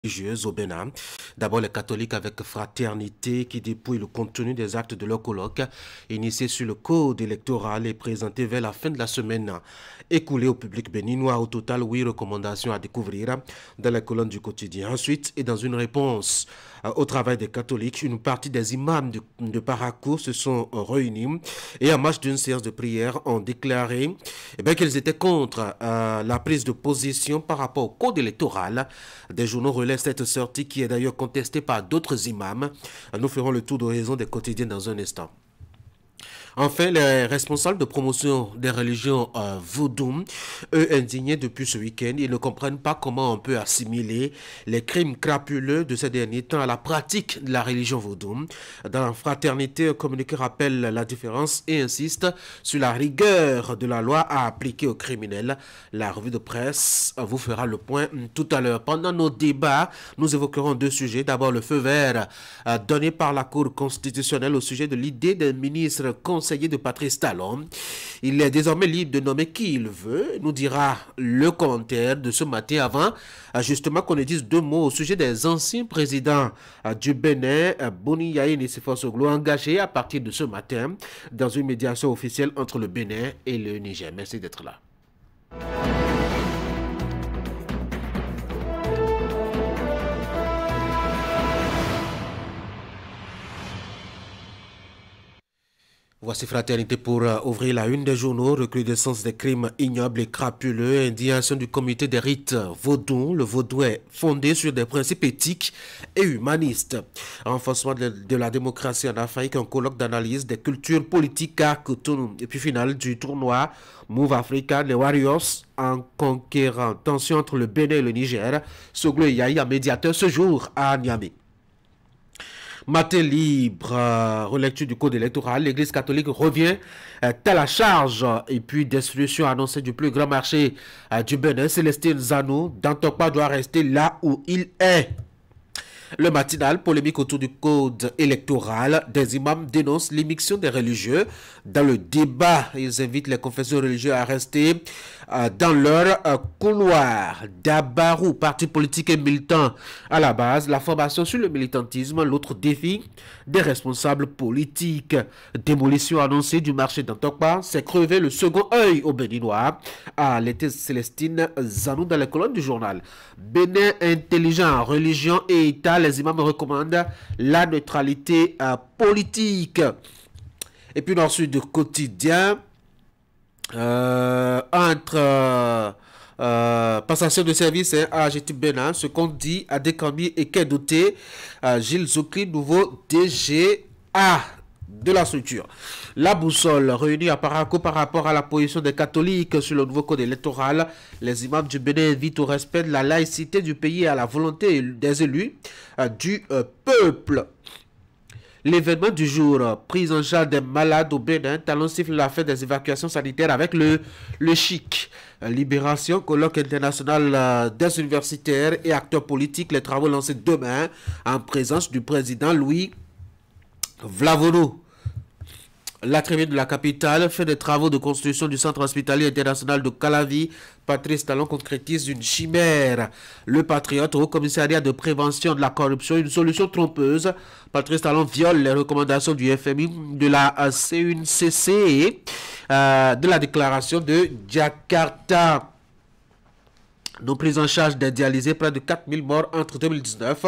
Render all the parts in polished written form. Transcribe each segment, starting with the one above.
Religieuse au Bénin. D'abord les catholiques avec fraternité qui dépouillent le contenu des actes de leur colloque initié sur le code électoral et présenté vers la fin de la semaine écoulée au public béninois. Au total, 8 recommandations à découvrir dans la colonne du quotidien. Ensuite, et dans une réponse au travail des catholiques, une partie des imams de Parakou se sont réunis et en marge d'une séance de prière ont déclaré qu'ils étaient contre la prise de position par rapport au code électoral. Des journaux relaient cette sortie qui est d'ailleurs contestée par d'autres imams. Nous ferons le tour d'horizon des quotidiens dans un instant. Enfin, les responsables de promotion des religions vaudou, eux indignés depuis ce week-end, ils ne comprennent pas comment on peut assimiler les crimes crapuleux de ces derniers temps à la pratique de la religion vaudou. Dans la fraternité, un communiqué rappelle la différence et insiste sur la rigueur de la loi à appliquer aux criminels. La revue de presse vous fera le point tout à l'heure. Pendant nos débats, nous évoquerons deux sujets. D'abord, le feu vert donné par la Cour constitutionnelle au sujet de l'idée d'un ministre conseiller de Patrice Talon. Il est désormais libre de nommer qui il veut, nous dira le commentaire de ce matin avant justement qu'on dise deux mots au sujet des anciens présidents du Bénin, Boni Yaye Nicéphore Soglo, engagés à partir de ce matin dans une médiation officielle entre le Bénin et le Niger. Merci d'être là. Voici Fraternité pour ouvrir la une des journaux. Recrudescence des crimes ignobles et crapuleux. Indignation du comité des rites vaudou. Le vaudou est fondé sur des principes éthiques et humanistes. Renforcement de la démocratie en Afrique. Un colloque d'analyse des cultures politiques à Cotonou. Et puis finale du tournoi Move Africa. Les Warriors en conquérant. Tension entre le Bénin et le Niger. Soglo et Yaye, médiateur ce jour à Niamey. Matin libre, relecture du code électoral, l'Église catholique revient à la charge et puis destruction annoncée du plus grand marché du Bénin. Célestine Zanou, Dantokpa doit rester là où il est. Le matinal, polémique autour du code électoral. Des imams dénoncent l'immixtion des religieux dans le débat. Ils invitent les confessions religieuses à rester dans leur couloir. Dabarou, parti politique et militant à la base. La formation sur le militantisme, l'autre défi des responsables politiques. Démolition annoncée du marché d'Antokpa. C'est crever le second œil au Béninois. À l'été Célestine Zanou dans les colonnes du journal. Bénin intelligent, religion et État. Les imams recommandent la neutralité politique. Et puis dans le sud du quotidien, entre passation de service à AGT Bénin, ce qu'on dit à Dekambi et Kedoté, Gilles Zoukri, nouveau DGA de la structure. La boussole réunie à Parakou par rapport à la position des catholiques sur le nouveau code électoral. Les imams du Bénin invitent au respect de la laïcité du pays et à la volonté des élus du peuple. L'événement du jour, prise en charge des malades au Bénin, Talon siffle la fin des évacuations sanitaires avec le chic. Libération, colloque international des universitaires et acteurs politiques, les travaux lancés demain en présence du président Louis Vlavono. La tribune de la capitale fait des travaux de construction du centre hospitalier international de Calavi. Patrice Talon concrétise une chimère. Le Patriote au commissariat de prévention de la corruption, une solution trompeuse. Patrice Talon viole les recommandations du FMI, de la CUNCC et de la déclaration de Jakarta. Nos prises en charge des dialysés, près de 4000 morts entre 2019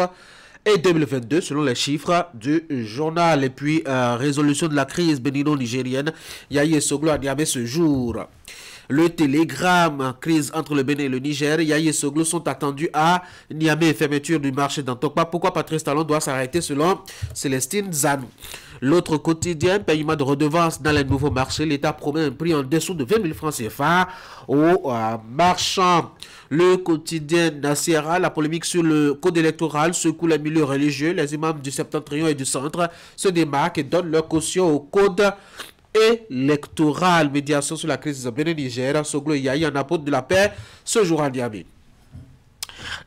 et 2022 selon les chiffres du journal. Et puis résolution de la crise bénino-nigérienne, Yaye Soglo à Niamey ce jour. Le télégramme, crise entre le Bénin et le Niger, Yaye Soglo sont attendus à Niamey, fermeture du marché d'Antokpa. Pourquoi Patrice Talon doit s'arrêter selon Célestine Zanou? L'autre quotidien, paiement de redevances dans les nouveaux marchés. L'État promet un prix en dessous de 20 000 francs CFA aux marchands. Le quotidien Nassera, la polémique sur le code électoral secoue les milieux religieux. Les imams du Septentrion et du Centre se démarquent et donnent leur caution au code électoral. Médiation sur la crise Bénin-Niger. Soglo Yaye en apôtre de la paix ce jour à Niamey.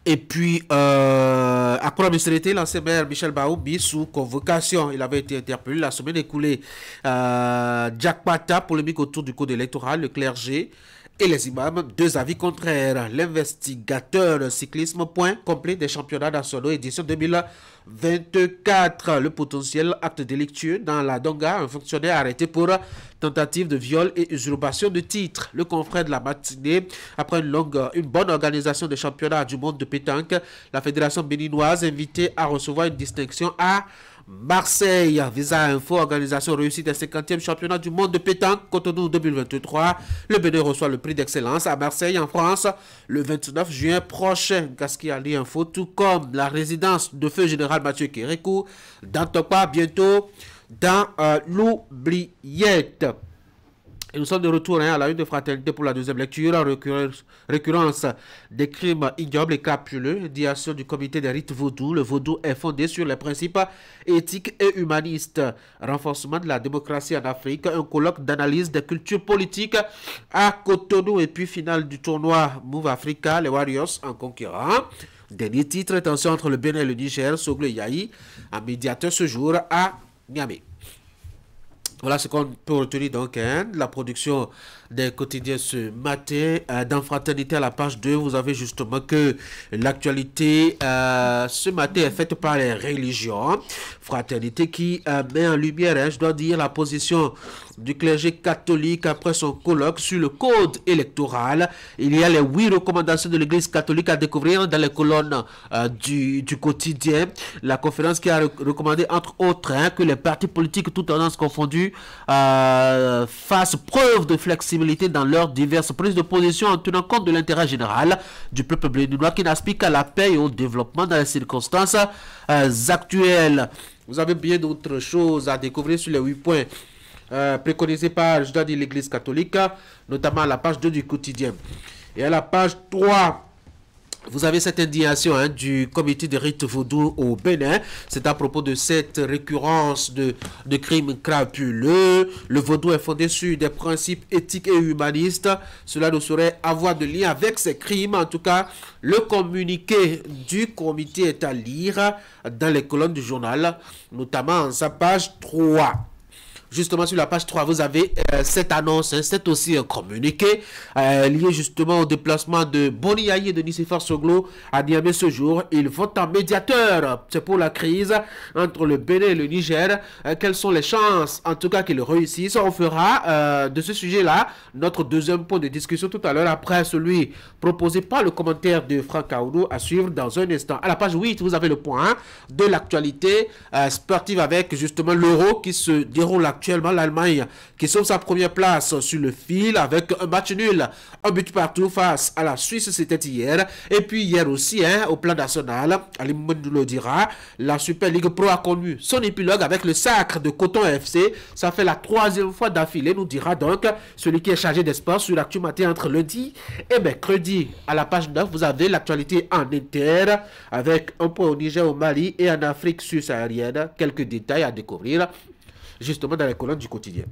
Et puis, à Kouramistérité, l'ancien maire Michel Baou mis sous convocation. Il avait été interpellé la semaine écoulée. Jack Pata, polémique autour du code électoral, le clergé et les imams, 2 avis contraires. L'investigateur cyclisme, point complet des championnats nationaux édition 2024. Le potentiel acte délictueux dans la Donga, un fonctionnaire arrêté pour tentative de viol et usurpation de titre. Le confrère de la matinée, après une bonne organisation des championnats du monde de pétanque, la fédération béninoise invitée à recevoir une distinction à Marseille. Visa Info, organisation réussie des 50e championnats du monde de pétanque Cotonou 2023. Le Bénin reçoit le prix d'excellence à Marseille en France le 29 juin prochain. Gaski Ali Info, tout comme la résidence de feu général Mathieu Kérékou dans Topa, bientôt dans l'oubliette. Et nous sommes de retour à la une de Fraternité pour la deuxième lecture. Récurrence des crimes ignobles et crapuleux. Indication du comité des rites vaudou. Le vaudou est fondé sur les principes éthiques et humanistes. Renforcement de la démocratie en Afrique. Un colloque d'analyse des cultures politiques à Cotonou. Et puis finale du tournoi Move Africa. Les Warriors en conquérant. Dernier titre, tension entre le Bénin et le Niger. Sogle Yahi, un médiateur ce jour à Niamey. Voilà ce qu'on peut retenir donc la production des quotidiens ce matin. Dans Fraternité à la page 2, vous avez justement que l'actualité ce matin est faite par les religions. Fraternité qui met en lumière, je dois dire, la position du clergé catholique après son colloque sur le code électoral. Il y a les 8 recommandations de l'Église catholique à découvrir dans les colonnes du quotidien. La conférence qui a recommandé entre autres que les partis politiques, toutes tendances confondues, fassent preuve de flexibilité dans leurs diverses prises de position en tenant compte de l'intérêt général du peuple béninois qui n'aspire qu'à la paix et au développement dans les circonstances actuelles. Vous avez bien d'autres choses à découvrir sur les 8 points préconisés par, je dois dire, l'Église catholique, notamment à la page 2 du quotidien. Et à la page 3, vous avez cette indignation du comité de rites vaudou au Bénin. C'est à propos de cette récurrence de crimes crapuleux. Le vaudou est fondé sur des principes éthiques et humanistes. Cela ne saurait avoir de lien avec ces crimes. En tout cas, le communiqué du comité est à lire dans les colonnes du journal, notamment en sa page 3. Justement, sur la page 3, vous avez cette annonce, c'est aussi un communiqué lié justement au déplacement de Boni Yahi et de Nicéphore Soglo à Niamey ce jour. Ils vont en médiateur. C'est pour la crise entre le Bénin et le Niger. Quelles sont les chances, en tout cas, qu'ils réussissent? On fera de ce sujet-là notre deuxième point de discussion tout à l'heure, après celui proposé par le commentaire de Franck Aoudou, à suivre dans un instant. À la page 8, vous avez le point de l'actualité sportive avec justement l'Euro qui se déroule actuellement. L'Allemagne qui sauve sa première place sur le fil avec un match nul, un but partout face à la Suisse, c'était hier. Et puis hier aussi, au plan national, Ali nous le dira, la Super Ligue Pro a connu son épilogue avec le sacre de Coton FC. Ça fait la 3e fois d'affilée, nous dira donc celui qui est chargé des sports sur l'actu matin entre lundi et mercredi. À la page 9, vous avez l'actualité en inter avec un point au Niger, au Mali et en Afrique subsaharienne. Quelques détails à découvrir justement dans les colonnes du quotidien.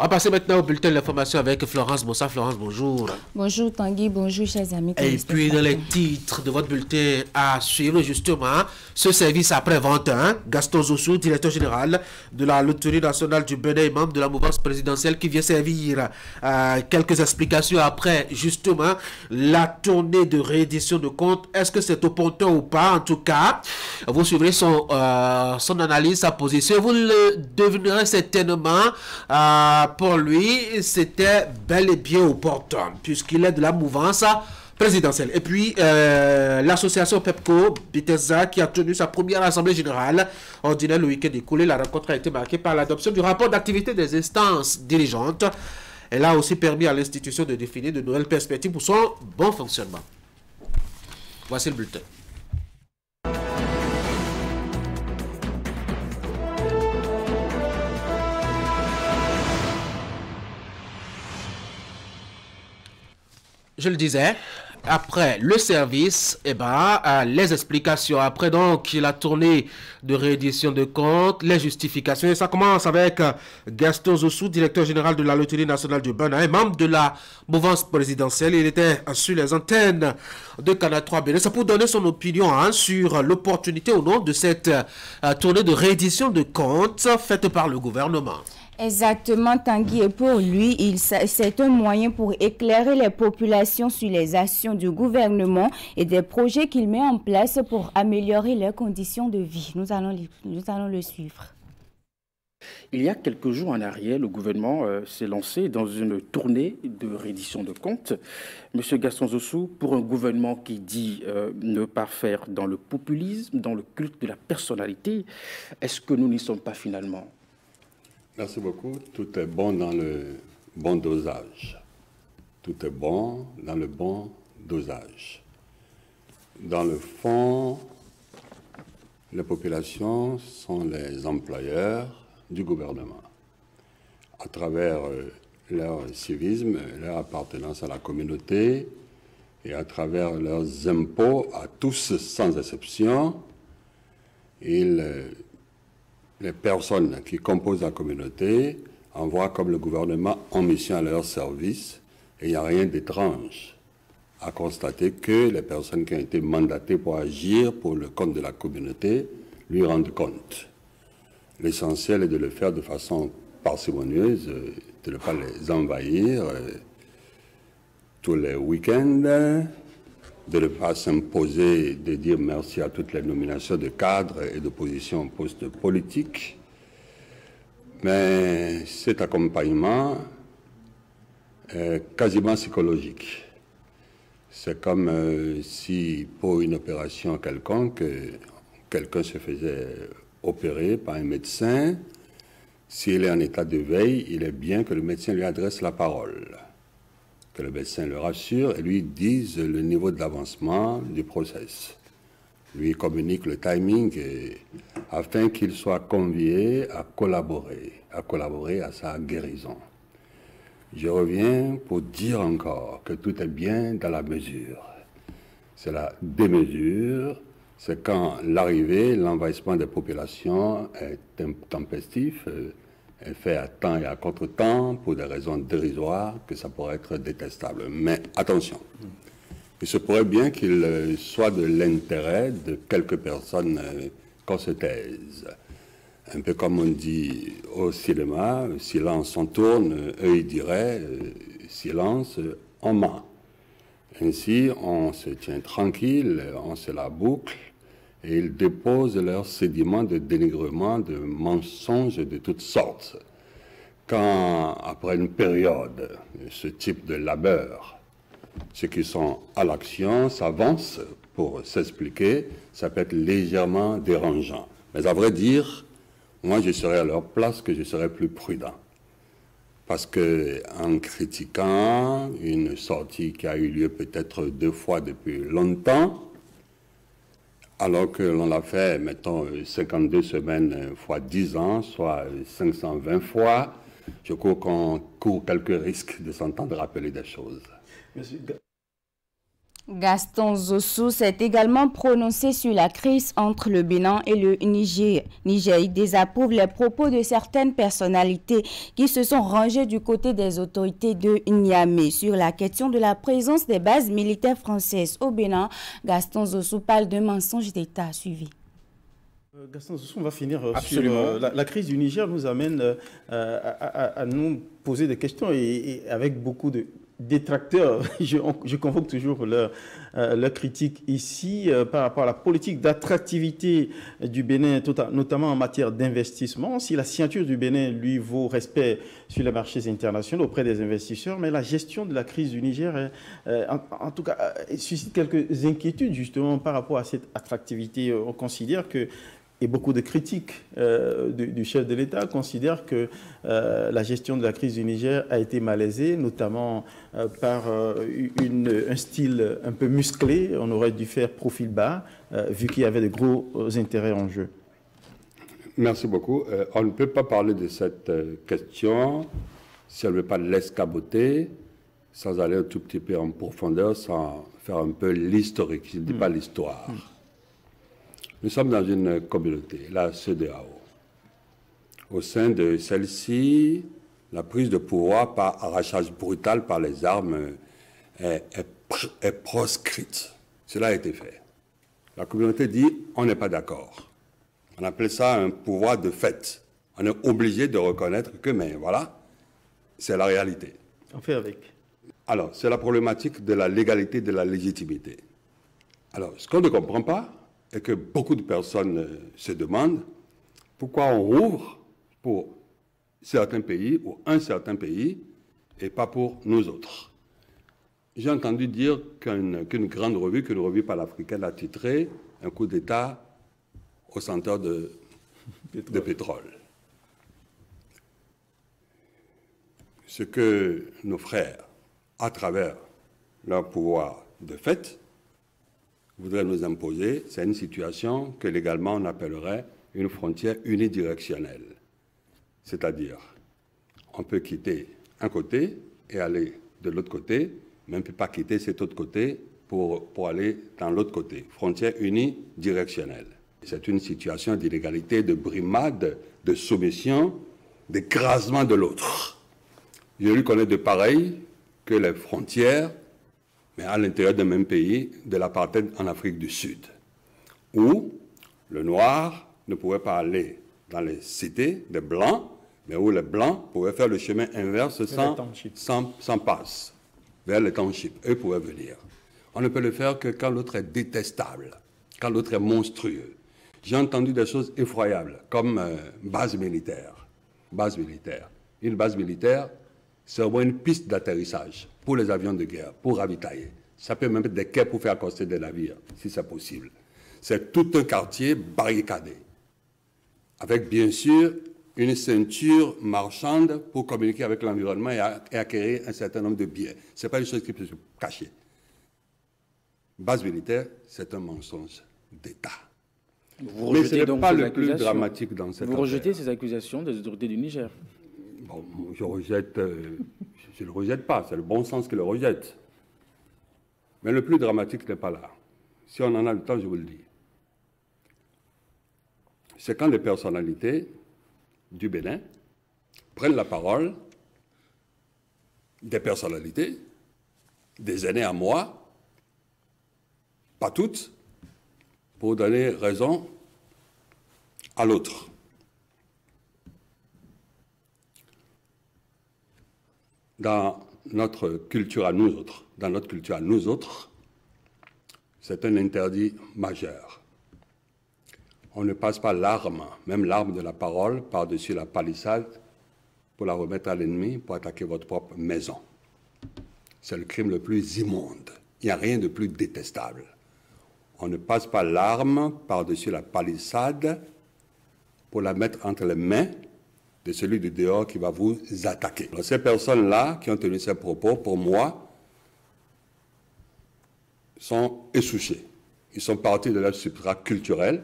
On va passer maintenant au bulletin de l'information avec Florence Bossa. Florence, bonjour. Bonjour Tanguy, bonjour chers amis. Et puis dans les titres de votre bulletin à suivre justement ce service après-vente, Gaston Zossou, directeur général de la Loterie nationale du Bénin et membre de la mouvance présidentielle qui vient servir quelques explications après justement la tournée de réédition de comptes. Est-ce que c'est opportun ou pas? En tout cas, vous suivrez son analyse, sa position. Vous le devinerez certainement. Pour lui, c'était bel et bien opportun, puisqu'il est de la mouvance présidentielle. Et puis, l'association PEPCO Biteza, qui a tenu sa première assemblée générale ordinaire le week-end écoulé. La rencontre a été marquée par l'adoption du rapport d'activité des instances dirigeantes. Elle a aussi permis à l'institution de définir de nouvelles perspectives pour son bon fonctionnement. Voici le bulletin. Je le disais, après le service, les explications. Après donc la tournée de réédition de comptes, les justifications. Et ça commence avec Gaston Zossou, directeur général de la Loterie nationale du Bénin, membre de la mouvance présidentielle. Il était sur les antennes de Canal 3 Bénin. C'est pour donner son opinion sur l'opportunité ou non de cette tournée de réédition de comptes faite par le gouvernement. Exactement, Tanguy. Et pour lui, c'est un moyen pour éclairer les populations sur les actions du gouvernement et des projets qu'il met en place pour améliorer leurs conditions de vie. Nous allons le suivre. Il y a quelques jours en arrière, le gouvernement s'est lancé dans une tournée de reddition de comptes. Monsieur Gaston Zossou, pour un gouvernement qui dit ne pas faire dans le populisme, dans le culte de la personnalité, est-ce que nous n'y sommes pas finalement? Merci beaucoup. Tout est bon dans le bon dosage. Tout est bon dans le bon dosage. Dans le fond, les populations sont les employeurs du gouvernement, à travers leur civisme, leur appartenance à la communauté et à travers leurs impôts à tous sans exception. Les personnes qui composent la communauté envoient comme le gouvernement en mission à leur service et il n'y a rien d'étrange à constater que les personnes qui ont été mandatées pour agir pour le compte de la communauté lui rendent compte. L'essentiel est de le faire de façon parcimonieuse, de ne pas les envahir tous les week-ends, de ne pas s'imposer, de dire merci à toutes les nominations de cadres et de positions en poste politique. Mais cet accompagnement est quasiment psychologique. C'est comme si pour une opération quelconque, quelqu'un se faisait opéré par un médecin. S'il est en état de veille, il est bien que le médecin lui adresse la parole, que le médecin le rassure et lui dise le niveau d'avancement du process, lui communique le timing afin qu'il soit convié à collaborer à sa guérison. Je reviens pour dire encore que tout est bien dans la mesure. C'est la démesure. C'est quand l'arrivée, l'envahissement des populations est intempestif, est fait à temps et à contre-temps pour des raisons dérisoires que ça pourrait être détestable. Mais attention, il se pourrait bien qu'il soit de l'intérêt de quelques personnes qu'on se taise. Un peu comme on dit au cinéma, silence on tourne, eux ils diraient silence on ment. Ainsi, on se tient tranquille, on se la boucle, et ils déposent leurs sédiments de dénigrement, de mensonges de toutes sortes. Quand, après une période, ce type de labeur, ceux qui sont à l'action s'avancent pour s'expliquer, ça peut être légèrement dérangeant. Mais à vrai dire, moi je serais à leur place que je serais plus prudent. Parce qu'en critiquant une sortie qui a eu lieu peut-être 2 fois depuis longtemps, alors que l'on l'a fait, mettons, 52 semaines fois 10 ans, soit 520 fois, je crois qu'on court quelques risques de s'entendre rappeler des choses. Monsieur Gaston Zossou s'est également prononcé sur la crise entre le Bénin et le Niger. Il désapprouve les propos de certaines personnalités qui se sont rangées du côté des autorités de Niamey. Sur la question de la présence des bases militaires françaises au Bénin, Gaston Zossou parle d'un mensonge d'État suivi. Gaston Zossou, on va finir sur la crise du Niger nous amène à nous poser des questions et avec beaucoup de détracteurs, je convoque toujours leur critique ici par rapport à la politique d'attractivité du Bénin, notamment en matière d'investissement. Si la signature du Bénin lui vaut respect sur les marchés internationaux auprès des investisseurs, mais la gestion de la crise du Niger, en tout cas, suscite quelques inquiétudes justement par rapport à cette attractivité. On considère que et beaucoup de critiques du chef de l'État considèrent que la gestion de la crise du Niger a été malaisée, notamment par un style un peu musclé. On aurait dû faire profil bas, vu qu'il y avait de gros intérêts en jeu. Merci beaucoup. On ne peut pas parler de cette question si on ne veut pas l'escaboter, sans aller un tout petit peu en profondeur, sans faire un peu l'historique. Je ne dis pas l'histoire. Nous sommes dans une communauté, la CEDEAO. Au sein de celle-ci, la prise de pouvoir par arrachage brutal par les armes est proscrite. Cela a été fait. La communauté dit on n'est pas d'accord. On appelle ça un pouvoir de fait. On est obligé de reconnaître que, mais voilà, c'est la réalité. On fait avec. Alors, c'est la problématique de la légalité, de la légitimité. Alors, ce qu'on ne comprend pas, et que beaucoup de personnes se demandent, pourquoi on rouvre pour certains pays ou un certain pays et pas pour nous autres. J'ai entendu dire qu'une grande revue, qu'une revue panafricaine a titré « Un coup d'État au centre de pétrole ». Ce que nos frères, à travers leur pouvoir de fait, voudraient nous imposer, c'est une situation que légalement on appellerait une frontière unidirectionnelle. C'est-à-dire, on peut quitter un côté et aller de l'autre côté, mais on ne peut pas quitter cet autre côté pour aller dans l'autre côté. Frontière unidirectionnelle. C'est une situation d'illégalité, de brimade, de soumission, d'écrasement de l'autre. J'ai lu connaître de pareil que les frontières, mais à l'intérieur d'un même pays, de l'apartheid en Afrique du Sud, où le noir ne pouvait pas aller dans les cités des blancs, mais où les blancs pouvaient faire le chemin inverse sans passe, vers les townships. Eux pouvaient venir. On ne peut le faire que quand l'autre est détestable, quand l'autre est monstrueux. J'ai entendu des choses effroyables, comme base militaire. Base militaire. Une base militaire, c'est au moins une piste d'atterrissage pour les avions de guerre, pour ravitailler. Ça peut même être des quais pour faire accoster des navires, si c'est possible. C'est tout un quartier barricadé, avec bien sûr une ceinture marchande pour communiquer avec l'environnement et acquérir un certain nombre de biens. Ce n'est pas une chose qui peut se cacher. Base militaire, c'est un mensonge d'État. Mais ce n'est pas le plus dramatique dans cette affaire. Vous rejetez ces accusations des autorités du Niger? Bon, je ne le rejette pas, c'est le bon sens qui le rejette. Mais le plus dramatique n'est pas là. Si on en a le temps, je vous le dis. C'est quand des personnalités du Bénin prennent la parole, des personnalités, des aînés à moi, pas toutes, pour donner raison à l'autre. Dans notre culture à nous autres, c'est un interdit majeur. On ne passe pas l'arme, même l'arme de la parole, par-dessus la palissade pour la remettre à l'ennemi, pour attaquer votre propre maison. C'est le crime le plus immonde. Il n'y a rien de plus détestable. On ne passe pas l'arme par-dessus la palissade pour la mettre entre les mains de celui du dehors qui va vous attaquer. Alors, ces personnes-là qui ont tenu ces propos, pour moi, sont essouchés. Ils sont partis de leur substrat culturel,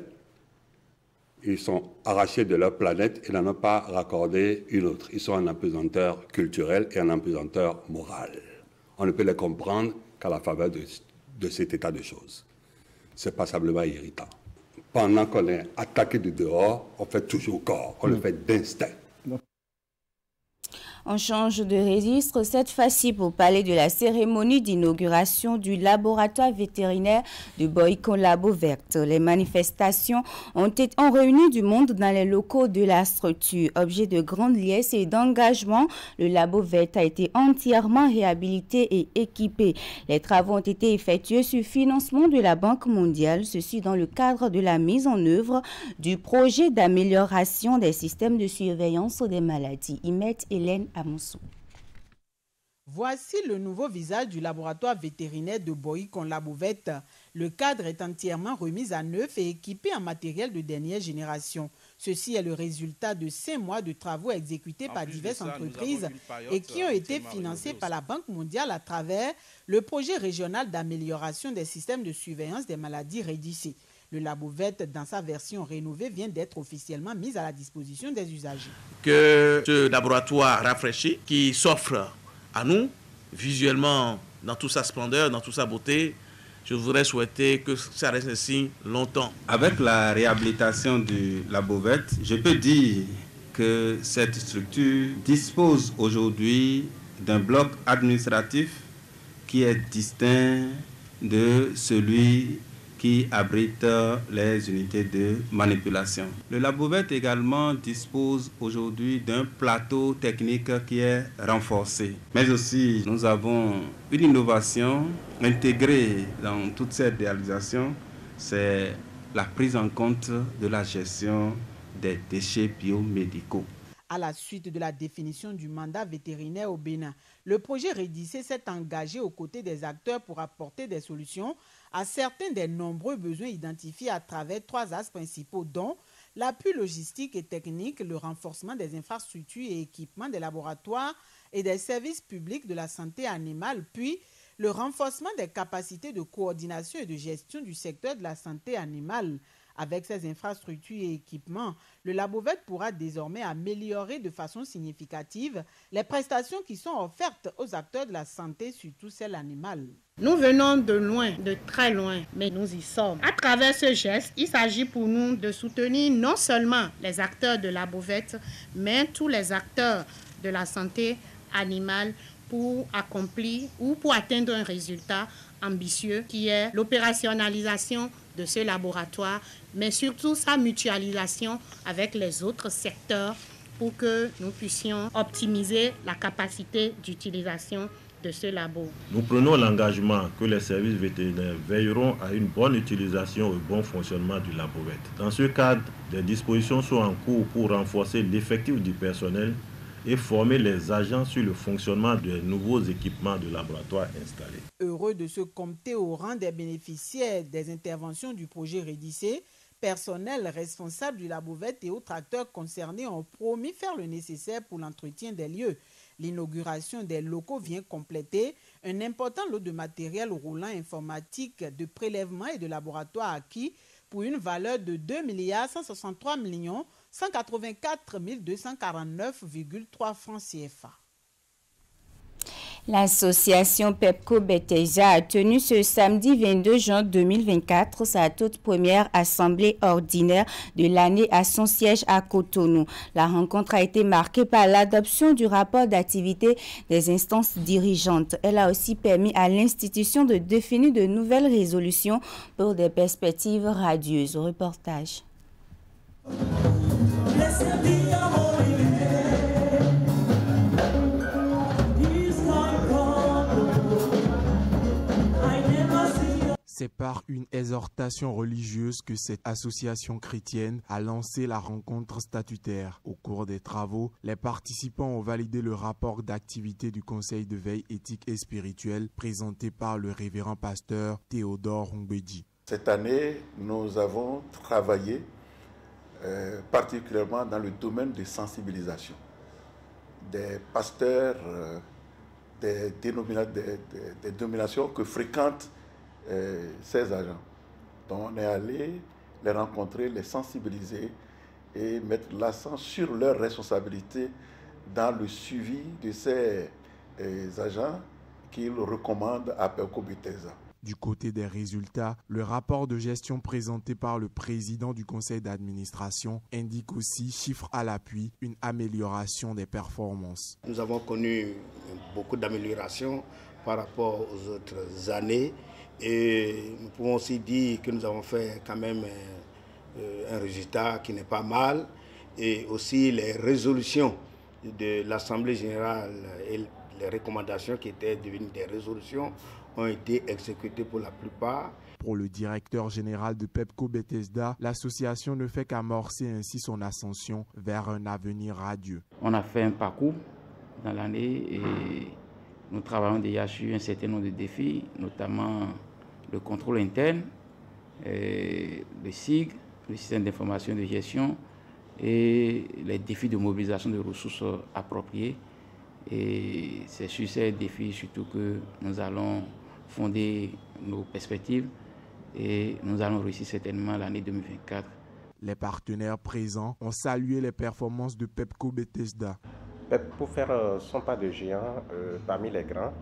ils sont arrachés de leur planète et n'en ont pas raccordé une autre. Ils sont un apesanteur culturel et un apesanteur moral. On ne peut les comprendre qu'à la faveur de cet état de choses. C'est passablement irritant. Pendant qu'on est attaqué du dehors, on fait toujours corps, on le fait d'instinct. On change de registre cette fois-ci pour parler de la cérémonie d'inauguration du laboratoire vétérinaire de Boycon Labo Verte. Les manifestations ont réuni du monde dans les locaux de la structure. Objet de grande liesse et d'engagement, le Labo Verte a été entièrement réhabilité et équipé. Les travaux ont été effectués sur financement de la Banque mondiale, ceci dans le cadre de la mise en œuvre du projet d'amélioration des systèmes de surveillance des maladies. Imet Hélène Amoussou. Voici le nouveau visage du laboratoire vétérinaire de Boycon Labo Verte. Le cadre est entièrement remis à neuf et équipé en matériel de dernière génération. Ceci est le résultat de 5 mois de travaux exécutés par diverses entreprises et qui ont été financés par la Banque mondiale à travers le projet régional d'amélioration des systèmes de surveillance des maladies REDICE. Le Labo Verte, dans sa version rénovée, vient d'être officiellement mis à la disposition des usagers. Que ce laboratoire rafraîchi qui s'offre à nous, visuellement, dans toute sa splendeur, dans toute sa beauté, je voudrais souhaiter que ça reste ainsi longtemps. Avec la réhabilitation du Labo Verte, je peux dire que cette structure dispose aujourd'hui d'un bloc administratif qui est distinct de celui qui abrite les unités de manipulation. Le Labovet également dispose aujourd'hui d'un plateau technique qui est renforcé. Mais aussi, nous avons une innovation intégrée dans toute cette réalisation, c'est la prise en compte de la gestion des déchets biomédicaux. À la suite de la définition du mandat vétérinaire au Bénin, le projet Rédissé s'est engagé aux côtés des acteurs pour apporter des solutions à certains des nombreux besoins identifiés à travers 3 axes principaux, dont l'appui logistique et technique, le renforcement des infrastructures et équipements des laboratoires et des services publics de la santé animale, puis le renforcement des capacités de coordination et de gestion du secteur de la santé animale. Avec ces infrastructures et équipements, le Labovet pourra désormais améliorer de façon significative les prestations qui sont offertes aux acteurs de la santé, surtout celle animale. Nous venons de loin, de très loin, mais nous y sommes. À travers ce geste, il s'agit pour nous de soutenir non seulement les acteurs de Labovet, mais tous les acteurs de la santé animale pour accomplir ou pour atteindre un résultat ambitieux qui est l'opérationnalisation de ce laboratoire, mais surtout sa mutualisation avec les autres secteurs pour que nous puissions optimiser la capacité d'utilisation de ce labo. Nous prenons l'engagement que les services vétérinaires veilleront à une bonne utilisation et bon fonctionnement du Labovet. Dans ce cadre, des dispositions sont en cours pour renforcer l'effectif du personnel et former les agents sur le fonctionnement des nouveaux équipements de laboratoire installés. Heureux de se compter au rang des bénéficiaires des interventions du projet Rédissé, personnel responsable du Labovet et autres acteurs concernés ont promis faire le nécessaire pour l'entretien des lieux. L'inauguration des locaux vient compléter un important lot de matériel roulant informatique, de prélèvement et de laboratoire acquis pour une valeur de 2 163 184 249,3 francs CFA. L'association Pepco Bethesda a tenu ce samedi 22 juin 2024 sa toute première assemblée ordinaire de l'année à son siège à Cotonou. La rencontre a été marquée par l'adoption du rapport d'activité des instances dirigeantes. Elle a aussi permis à l'institution de définir de nouvelles résolutions pour des perspectives radieuses. Au reportage. C'est par une exhortation religieuse que cette association chrétienne a lancé la rencontre statutaire. Au cours des travaux, les participants ont validé le rapport d'activité du Conseil de veille éthique et spirituelle présenté par le révérend pasteur Théodore Ongbedji. Cette année, nous avons travaillé particulièrement dans le domaine de sensibilisation des pasteurs des dénominations que fréquentent ces agents. Donc on est allé les rencontrer, les sensibiliser et mettre l'accent sur leurs responsabilités dans le suivi de ces agents qu'ils recommandent à Pepco Bethesda. Du côté des résultats, le rapport de gestion présenté par le président du conseil d'administration indique aussi, chiffre à l'appui, une amélioration des performances. Nous avons connu beaucoup d'améliorations par rapport aux autres années et nous pouvons aussi dire que nous avons fait quand même un résultat qui n'est pas mal, et aussi les résolutions de l'Assemblée générale et les recommandations qui étaient devenues des résolutions ont été exécutés pour la plupart. Pour le directeur général de Pepco Bethesda, l'association ne fait qu'amorcer ainsi son ascension vers un avenir radieux. On a fait un parcours dans l'année et nous travaillons déjà sur un certain nombre de défis, notamment le contrôle interne, le SIG, le système d'information et de gestion, et les défis de mobilisation de ressources appropriées. Et c'est sur ces défis surtout que nous allons fonder nos perspectives et nous allons réussir certainement l'année 2024. Les partenaires présents ont salué les performances de Pepco Bethesda. Pour faire son pas de géant parmi les grands,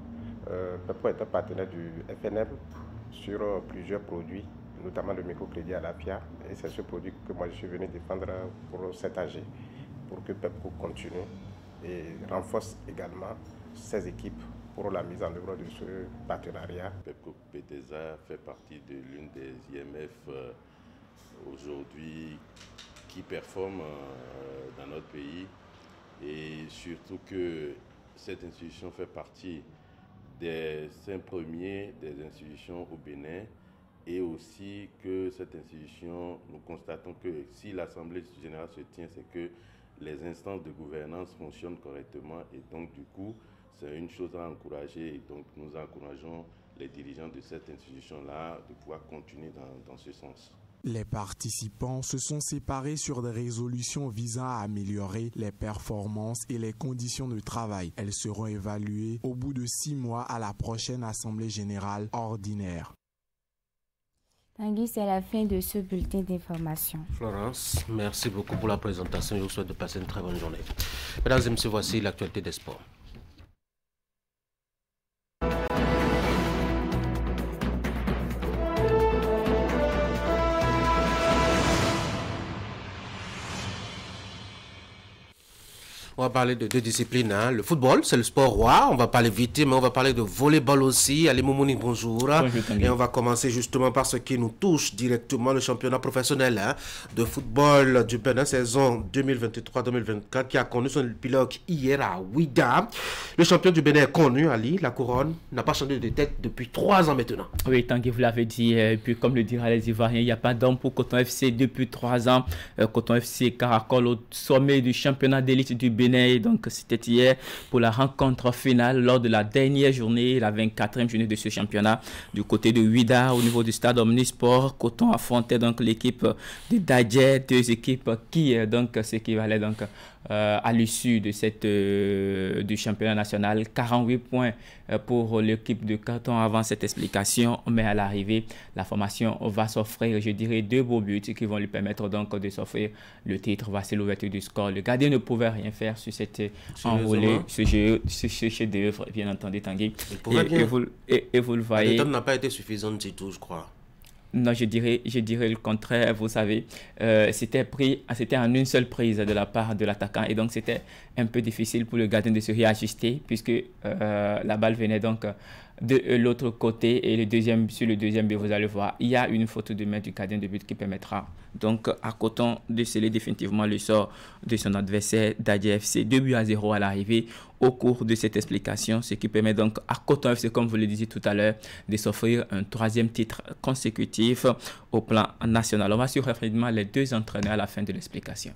Pepco est un partenaire du FNM sur plusieurs produits, notamment le microcrédit à la FIA. Et c'est ce produit que moi je suis venu défendre pour cet AG, pour que Pepco continue et renforce également ses équipes pour la mise en œuvre de ce partenariat. Pepco PTESA fait partie de l'une des IMF aujourd'hui qui performe dans notre pays, et surtout que cette institution fait partie des 5 premiers des institutions au Bénin, et aussi que cette institution, nous constatons que si l'Assemblée générale se tient, c'est que les instances de gouvernance fonctionnent correctement, et donc du coup, c'est une chose à encourager, et donc nous encourageons les dirigeants de cette institution-là de pouvoir continuer dans ce sens. Les participants se sont séparés sur des résolutions visant à améliorer les performances et les conditions de travail. Elles seront évaluées au bout de 6 mois à la prochaine Assemblée générale ordinaire. Tanguy, c'est la fin de ce bulletin d'information. Florence, merci beaucoup pour la présentation. Je vous souhaite de passer une très bonne journée. Mesdames et messieurs, voici l'actualité des sports. On va parler de 2 disciplines. Hein. Le football, c'est le sport roi. On va parler vite, mais on va parler de volleyball aussi. Ali Moumouni, bonjour. Et on va commencer justement par ce qui nous touche directement, le championnat professionnel de football du Bénin, saison 2023-2024, qui a connu son épilogue hier à Ouidah. Le champion du Bénin est connu, Ali. La couronne n'a pas changé de tête depuis 3 ans maintenant. Oui, Tanguy, vous l'avez dit. Et puis, comme le diraient les Ivoiriens, il n'y a pas d'homme pour Coton FC depuis 3 ans. Coton FC caracole au sommet du championnat d'élite du Bénin. Donc, c'était hier pour la rencontre finale lors de la dernière journée, la 24e journée de ce championnat. Du côté de Ouidah, au niveau du stade Omnisport, Coton affrontait donc l'équipe de Dadje, 2 équipes qui donc s'équivalaient donc à l'issue de du championnat national. 48 points pour l'équipe de Coton avant cette explication, mais à l'arrivée, la formation va s'offrir, je dirais, 2 beaux buts qui vont lui permettre donc de s'offrir le titre. Voici l'ouverture du score. Le gardien ne pouvait rien faire sur cette envolée, ce chef-d'œuvre, bien entendu, Tanguy. Et vous le voyez. La méthode n'a pas été suffisante du tout, je crois. Non, je dirais le contraire. Vous savez, c'était en une seule prise de la part de l'attaquant, et donc c'était un peu difficile pour le gardien de se réajuster, puisque la balle venait donc de l'autre côté, et sur le deuxième but, vous allez voir, il y a une faute de main du gardien de but qui permettra donc à Coton de sceller définitivement le sort de son adversaire Dadje FC. 2-0 à l'arrivée au cours de cette explication, ce qui permet donc à Coton FC, comme vous le disiez tout à l'heure, de s'offrir un 3e titre consécutif au plan national. On va suivre rapidement les 2 entraîneurs à la fin de l'explication.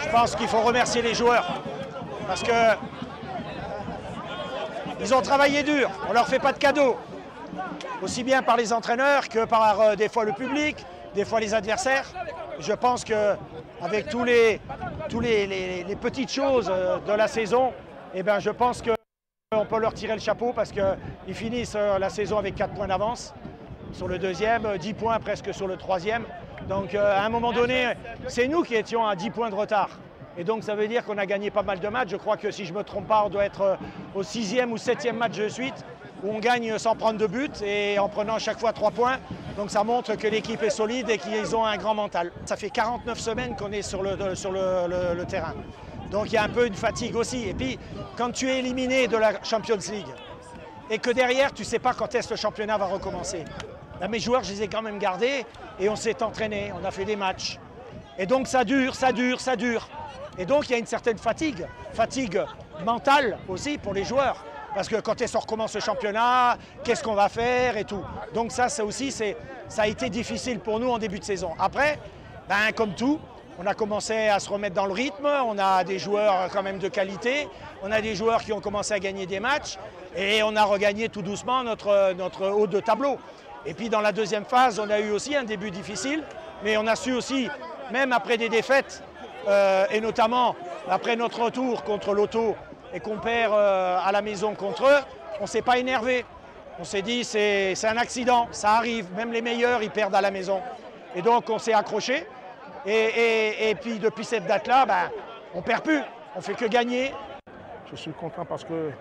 Je pense qu'il faut remercier les joueurs parce que ils ont travaillé dur, on leur fait pas de cadeaux, aussi bien par les entraîneurs que par des fois le public, des fois les adversaires. Je pense qu'avec tous les petites choses de la saison, eh ben, je pense qu'on peut leur tirer le chapeau parce qu'ils finissent la saison avec 4 points d'avance sur le 2e, 10 points presque sur le 3e. Donc à un moment donné, c'est nous qui étions à 10 points de retard. Et donc ça veut dire qu'on a gagné pas mal de matchs. Je crois que si je ne me trompe pas, on doit être au 6e ou 7e match de suite, où on gagne sans prendre de but et en prenant à chaque fois 3 points. Donc ça montre que l'équipe est solide et qu'ils ont un grand mental. Ça fait 49 semaines qu'on est sur le terrain. Donc il y a un peu une fatigue aussi. Et puis quand tu es éliminé de la Champions League et que derrière tu ne sais pas quand est-ce que le championnat va recommencer. Là, mes joueurs, je les ai quand même gardés et on s'est entraîné, on a fait des matchs. Et donc ça dure. Et donc il y a une certaine fatigue mentale aussi pour les joueurs. Parce que quand est-ce qu'on recommence le championnat, qu'est-ce qu'on va faire et tout. Donc ça aussi, ça a été difficile pour nous en début de saison. Après, ben, comme tout, on a commencé à se remettre dans le rythme, on a des joueurs quand même de qualité, on a des joueurs qui ont commencé à gagner des matchs et on a regagné tout doucement notre haut de tableau. Et puis dans la 2e phase, on a eu aussi un début difficile, mais on a su aussi, même après des défaites, et notamment après notre retour contre l'Auto et qu'on perd à la maison contre eux, on ne s'est pas énervé. On s'est dit c'est un accident, ça arrive, même les meilleurs ils perdent à la maison. Et donc on s'est accroché. Et puis depuis cette date-là, ben, on ne perd plus, on ne fait que gagner. Je suis content parce que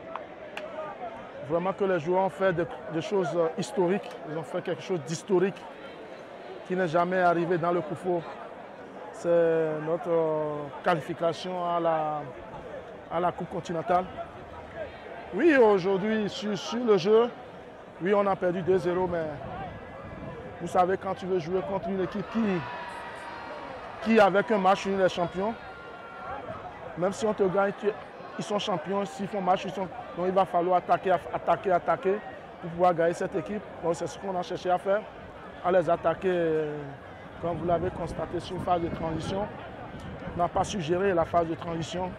vraiment que les joueurs ont fait des choses historiques. Ils ont fait quelque chose d'historique qui n'est jamais arrivé dans le Koufo. c'est notre qualification à la Coupe continentale. Oui, aujourd'hui, sur le jeu, oui, on a perdu 2-0, mais vous savez, quand tu veux jouer contre une équipe qui avec un match, est champion, même si on te gagne, ils sont champions, s'ils font match, donc il va falloir attaquer pour pouvoir gagner cette équipe. Donc c'est ce qu'on a cherché à faire, à les attaquer, comme vous l'avez constaté sur une phase de transition. On n'a pas su gérer la phase de transition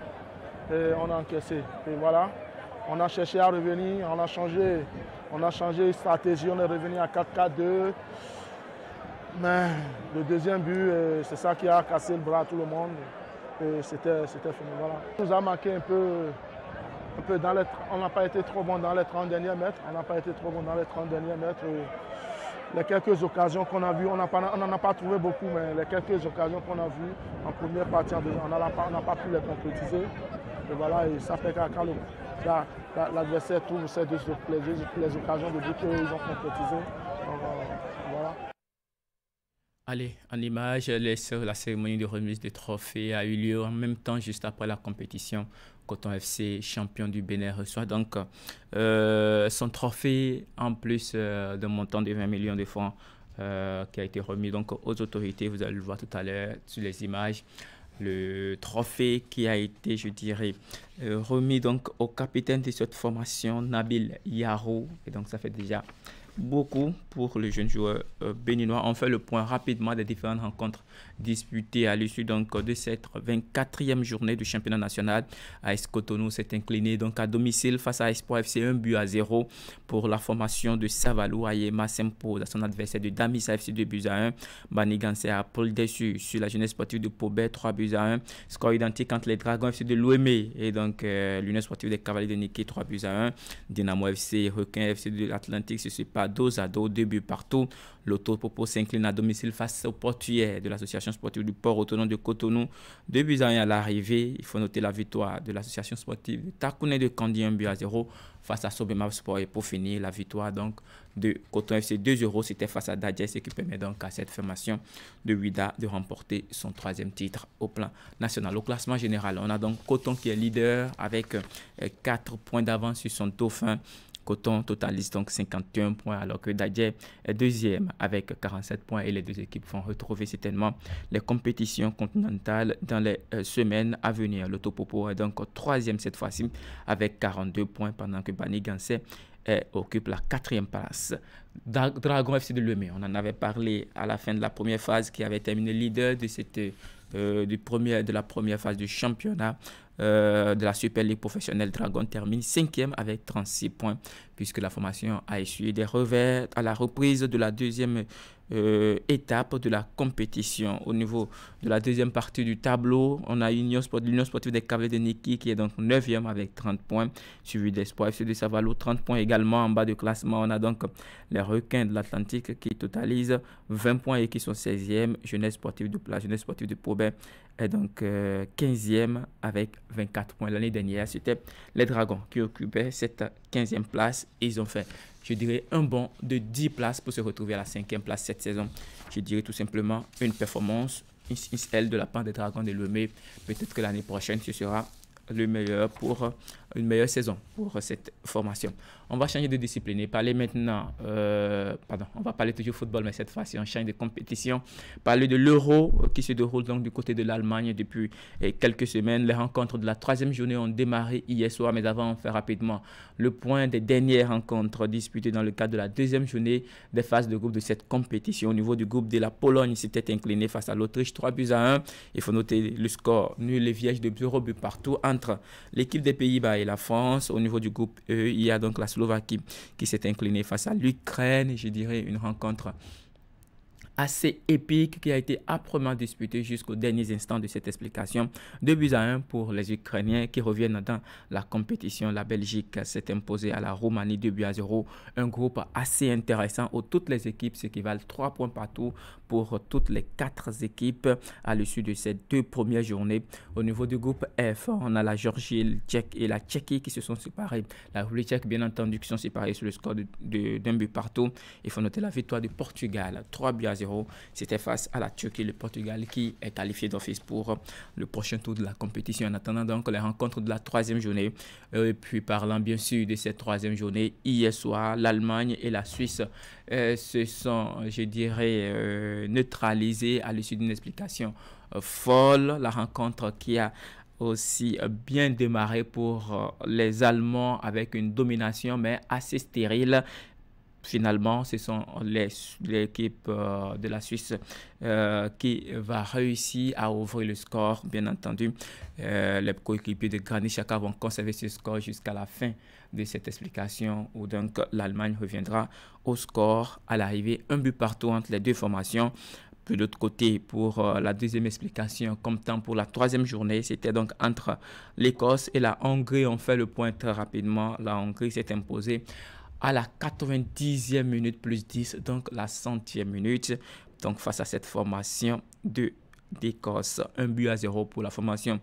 et on a encaissé. Et voilà, on a cherché à revenir, on a changé de stratégie, on est revenu à 4-4-2. Mais le deuxième but, c'est ça qui a cassé le bras à tout le monde. C'était fini. Voilà. On nous a manqué un peu on n'a pas été trop bon dans les 30 derniers mètres. Les quelques occasions qu'on a vues, on n'en a pas trouvé beaucoup, mais les quelques occasions qu'on a vues en première partie, on n'a pas pu les concrétiser. Et voilà, et ça fait quand l'adversaire trouve les occasions de but qu'ils ont concrétisées. Voilà. Allez, en image, la cérémonie de remise des trophées a eu lieu en même temps, juste après la compétition. Coton FC, champion du Bénin, reçoit donc son trophée en plus d'un montant de 20 millions de francs qui a été remis donc aux autorités. Vous allez le voir tout à l'heure sur les images. Le trophée qui a été, je dirais, remis donc au capitaine de cette formation, Nabil Yarou. Et donc, ça fait déjà beaucoup pour le jeune joueur béninois. On fait le point rapidement des différentes rencontres disputées à l'issue donc de cette 24e journée du championnat national. AS Cotonou s'est incliné donc à domicile face à Espoir FC 1-0 pour la formation de Savalou. Ayema s'impose à son adversaire de Damissa FC 2-1. Banigansé a pris dessus sur la jeunesse sportive de Pobet 3-1. Score identique entre les Dragons FC de Louémé et donc l'Union sportive des Cavaliers de Niki 3-1. Dynamo FC et Requin FC de l'Atlantique se séparent 2-2, 2 buts partout. L'Auto Popo s'incline à domicile face au portuaire de l'association sportive du port autonome de Cotonou. 2-1 à l'arrivée. Il faut noter la victoire de l'association sportive de Takouné de Kandi 1-0 face à Sobema Sport. Et pour finir, la victoire donc de Coton FC 2-0, c'était face à Dadja, ce qui permet donc à cette formation de Ouida de remporter son 3e titre au plan national. Au classement général, on a donc Coton qui est leader avec 4 points d'avance sur son dauphin. Coton totalise donc 51 points alors que Dadje est deuxième avec 47 points et les deux équipes vont retrouver certainement les compétitions continentales dans les semaines à venir. Le Topopo est donc 3e cette fois-ci avec 42 points pendant que Bani Gansé occupe la 4e place. Dragon FC de Louémé, on en avait parlé à la fin de la première phase qui avait terminé leader de la première phase du championnat de la Super League professionnelle. Dragon termine 5e avec 36 points puisque la formation a essuyé des revers à la reprise de la deuxième étape de la compétition. Au niveau de la deuxième partie du tableau, on a l'Union sportive des Cavaliers de Niki qui est donc 9e avec 30 points, suivi d'Espoir FC de Savalo, 30 points également. En bas de classement, on a donc les Requins de l'Atlantique qui totalisent 20 points et qui sont 16e. La jeunesse sportive de Pobet est donc 15e avec 24 points. L'année dernière, c'était les Dragons qui occupaient cette 15e place. Et ils ont fait, je dirais, un bond de 10 places pour se retrouver à la 5e place cette saison. Je dirais tout simplement une performance, de la part des Dragons de Louémé. Peut-être que l'année prochaine, ce sera le meilleur pour une meilleure saison pour cette formation. On va changer de discipline et parler maintenant, on va parler toujours football, mais cette fois-ci on change de compétition. Parler de l'Euro qui se déroule donc du côté de l'Allemagne depuis quelques semaines. Les rencontres de la 3e journée ont démarré hier soir, mais avant on fait rapidement le point des dernières rencontres disputées dans le cadre de la 2e journée des phases de groupe de cette compétition. Au niveau du groupe de la Pologne, s'était incliné face à l'Autriche 3-1. Il faut noter le score nul et vierge de 0 buts partout entre l'équipe des Pays-Bas et la France. Au niveau du groupe E, il y a donc la Slovaquie qui s'est inclinée face à l'Ukraine. Je dirais une rencontre assez épique qui a été âprement disputée jusqu'aux derniers instants de cette explication. 2-1 pour les Ukrainiens qui reviennent dans la compétition. La Belgique s'est imposée à la Roumanie 2-0. Un groupe assez intéressant où toutes les équipes s'équivalent 3 points partout pour toutes les 4 équipes à l'issue de ces 2 premières journées. Au niveau du groupe F, on a la Géorgie et la Tchéquie qui se sont séparés. La République tchèque, bien entendu, qui sont séparés sur le score d'un but partout. Il faut noter la victoire du Portugal 3-0 0. C'était face à la Turquie, le Portugal qui est qualifié d'office pour le prochain tour de la compétition. En attendant donc les rencontres de la 3e journée. Et puis parlant bien sûr de cette 3e journée, hier soir, l'Allemagne et la Suisse se sont, je dirais, neutralisés à l'issue d'une explication folle. La rencontre qui a aussi bien démarré pour les Allemands avec une domination mais assez stérile. Finalement, ce sont l'équipe de la Suisse qui va réussir à ouvrir le score. Bien entendu, les coéquipiers de Granit Xhaka vont conserver ce score jusqu'à la fin de cette explication où donc l'Allemagne reviendra au score à l'arrivée. Un but partout entre les deux formations. De l'autre côté, pour la deuxième explication, comme temps pour la 3e journée, c'était donc entre l'Écosse et la Hongrie. On fait le point très rapidement. La Hongrie s'est imposée à la 90e minute plus 10, donc la 100e minute. Donc face à cette formation d'Écosse, 1-0 pour la formation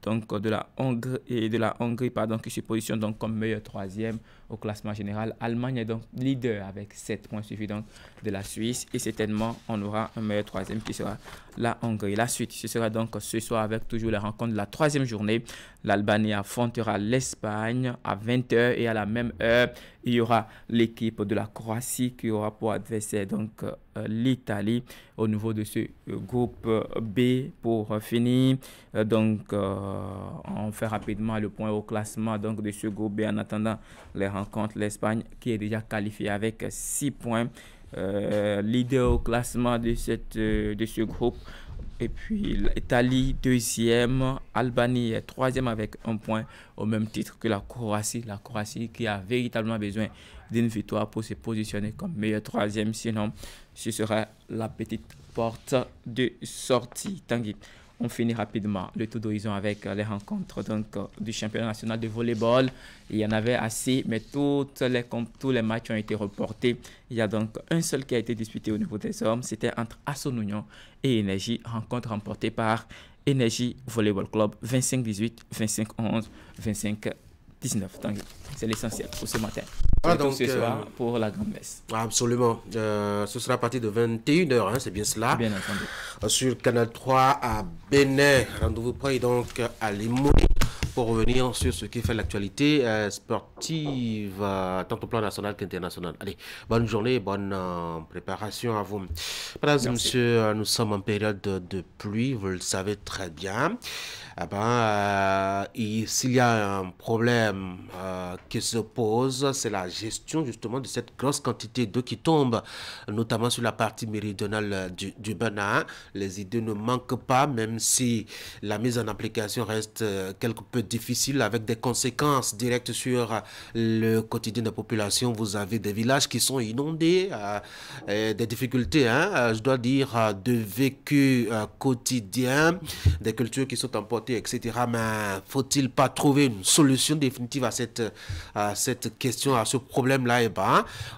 donc de la Hongrie, qui se positionne donc comme meilleur 3e au classement général. Allemagne est donc leader avec 7 points suivis donc de la Suisse et certainement on aura un meilleur 3e qui sera la Hongrie. La suite, ce sera donc ce soir avec toujours les rencontres de la 3e journée. L'Albanie affrontera l'Espagne à 20h et à la même heure, il y aura l'équipe de la Croatie qui aura pour adversaire donc l'Italie au niveau de ce groupe B. Pour finir, donc on fait rapidement le point au classement donc de ce groupe B en attendant les rencontres. L'Espagne qui est déjà qualifiée avec 6 points, leader au classement de ce groupe. Et puis l'Italie 2e, Albanie est 3e avec 1 point au même titre que la Croatie. La Croatie qui a véritablement besoin d'une victoire pour se positionner comme meilleur 3e. Sinon, ce sera la petite porte de sortie. Tanguy. On finit rapidement le tour d'horizon avec les rencontres donc, du championnat national de volleyball. Il y en avait assez, mais tous les matchs ont été reportés. Il y a donc un seul qui a été disputé au niveau des hommes. C'était entre Assonunion et Énergie. Rencontre remportée par Énergie Volleyball Club 25-18, 25-11, 25-19. C'est l'essentiel pour ce matin. Ah, donc, ce soir pour la grande messe. Absolument. Ce sera à partir de 21h, hein, c'est bien cela. Bien entendu. Sur Canal 3 à Bénin. Rendez-vous prêt donc à Limoux pour revenir sur ce qui fait l'actualité sportive, tant au plan national qu'international. Allez, bonne journée, bonne préparation à vous. Mesdames et messieurs, nous sommes en période de pluie, vous le savez très bien. S'il y a un problème qui se pose, c'est la gestion justement de cette grosse quantité d'eau qui tombe, notamment sur la partie méridionale du Bénin. Les idées ne manquent pas, même si la mise en application reste quelque peu difficile, avec des conséquences directes sur le quotidien des populations. Vous avez des villages qui sont inondés, des difficultés, je dois dire, de vécu quotidien, des cultures qui sont emportées, etc. Mais faut-il pas trouver une solution définitive à cette question, à ce problème-là?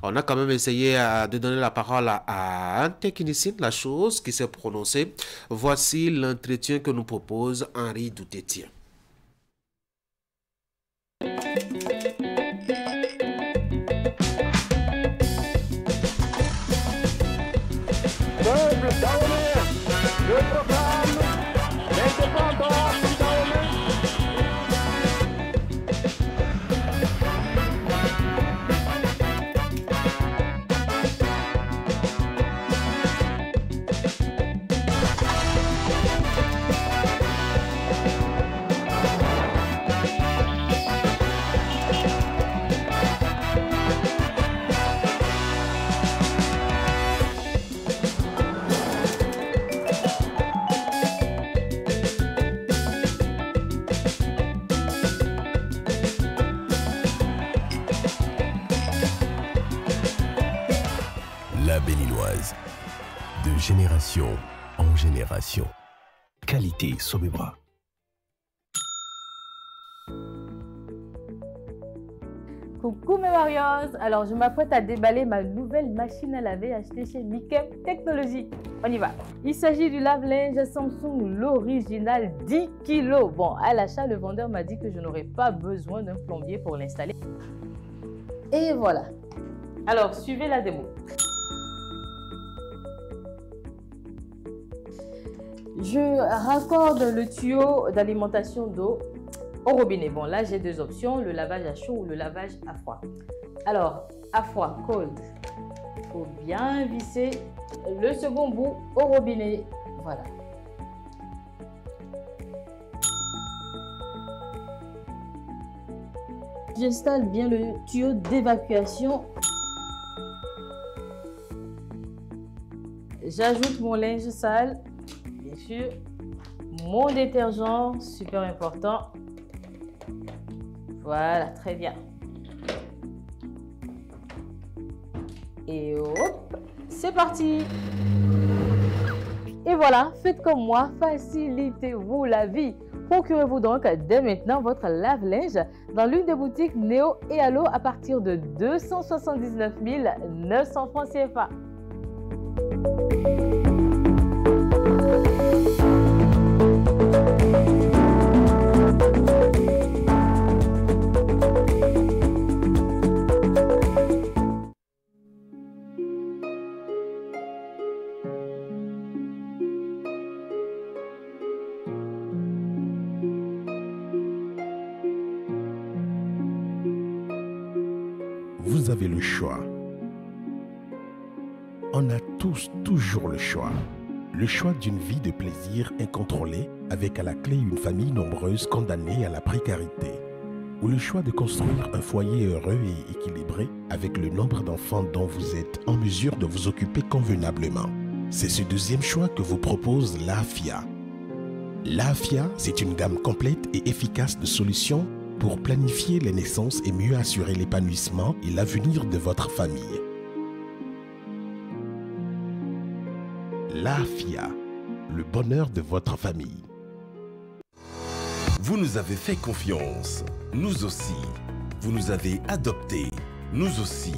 On a quand même essayé de donner la parole à un technicien de la chose qui s'est prononcé. Voici l'entretien que nous propose Henri Doutétier. La Béninoise, de génération en génération. Qualité Sobebra. Coucou mes warriors, alors je m'apprête à déballer ma nouvelle machine à laver achetée chez Mikem Technologies. On y va. Il s'agit du lave-linge Samsung, l'original 10 kg. Bon, à l'achat, le vendeur m'a dit que je n'aurais pas besoin d'un plombier pour l'installer. Et voilà. Alors, suivez la démo. Je raccorde le tuyau d'alimentation d'eau au robinet. Bon, là, j'ai deux options, le lavage à chaud ou le lavage à froid. Alors, à froid, cold. Il faut bien visser le second bout au robinet. Voilà. J'installe bien le tuyau d'évacuation. J'ajoute mon linge sale, bien sûr. Mon détergent, super important. Voilà, très bien. Et hop, c'est parti. Et voilà, faites comme moi, facilitez-vous la vie. Procurez-vous donc dès maintenant votre lave-linge dans l'une des boutiques Néo et Allo à partir de 279 900 francs CFA. Vous avez le choix. On a tous toujours le choix. Le choix d'une vie de plaisir incontrôlée avec à la clé une famille nombreuse condamnée à la précarité. Ou le choix de construire un foyer heureux et équilibré avec le nombre d'enfants dont vous êtes en mesure de vous occuper convenablement. C'est ce deuxième choix que vous propose l'AFIA. L'AFIA, c'est une gamme complète et efficace de solutions pour planifier les naissances et mieux assurer l'épanouissement et l'avenir de votre famille. L'AFIA, le bonheur de votre famille. Vous nous avez fait confiance, nous aussi. Vous nous avez adoptés, nous aussi.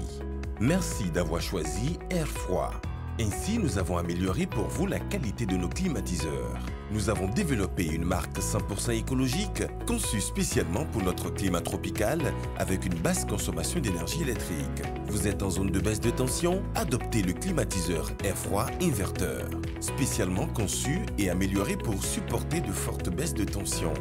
Merci d'avoir choisi Air Froid. Ainsi, nous avons amélioré pour vous la qualité de nos climatiseurs. Nous avons développé une marque 100% écologique conçue spécialement pour notre climat tropical avec une basse consommation d'énergie électrique. Vous êtes en zone de baisse de tension? Adoptez le climatiseur Air Froid Inverteur, spécialement conçu et amélioré pour supporter de fortes baisses de tension.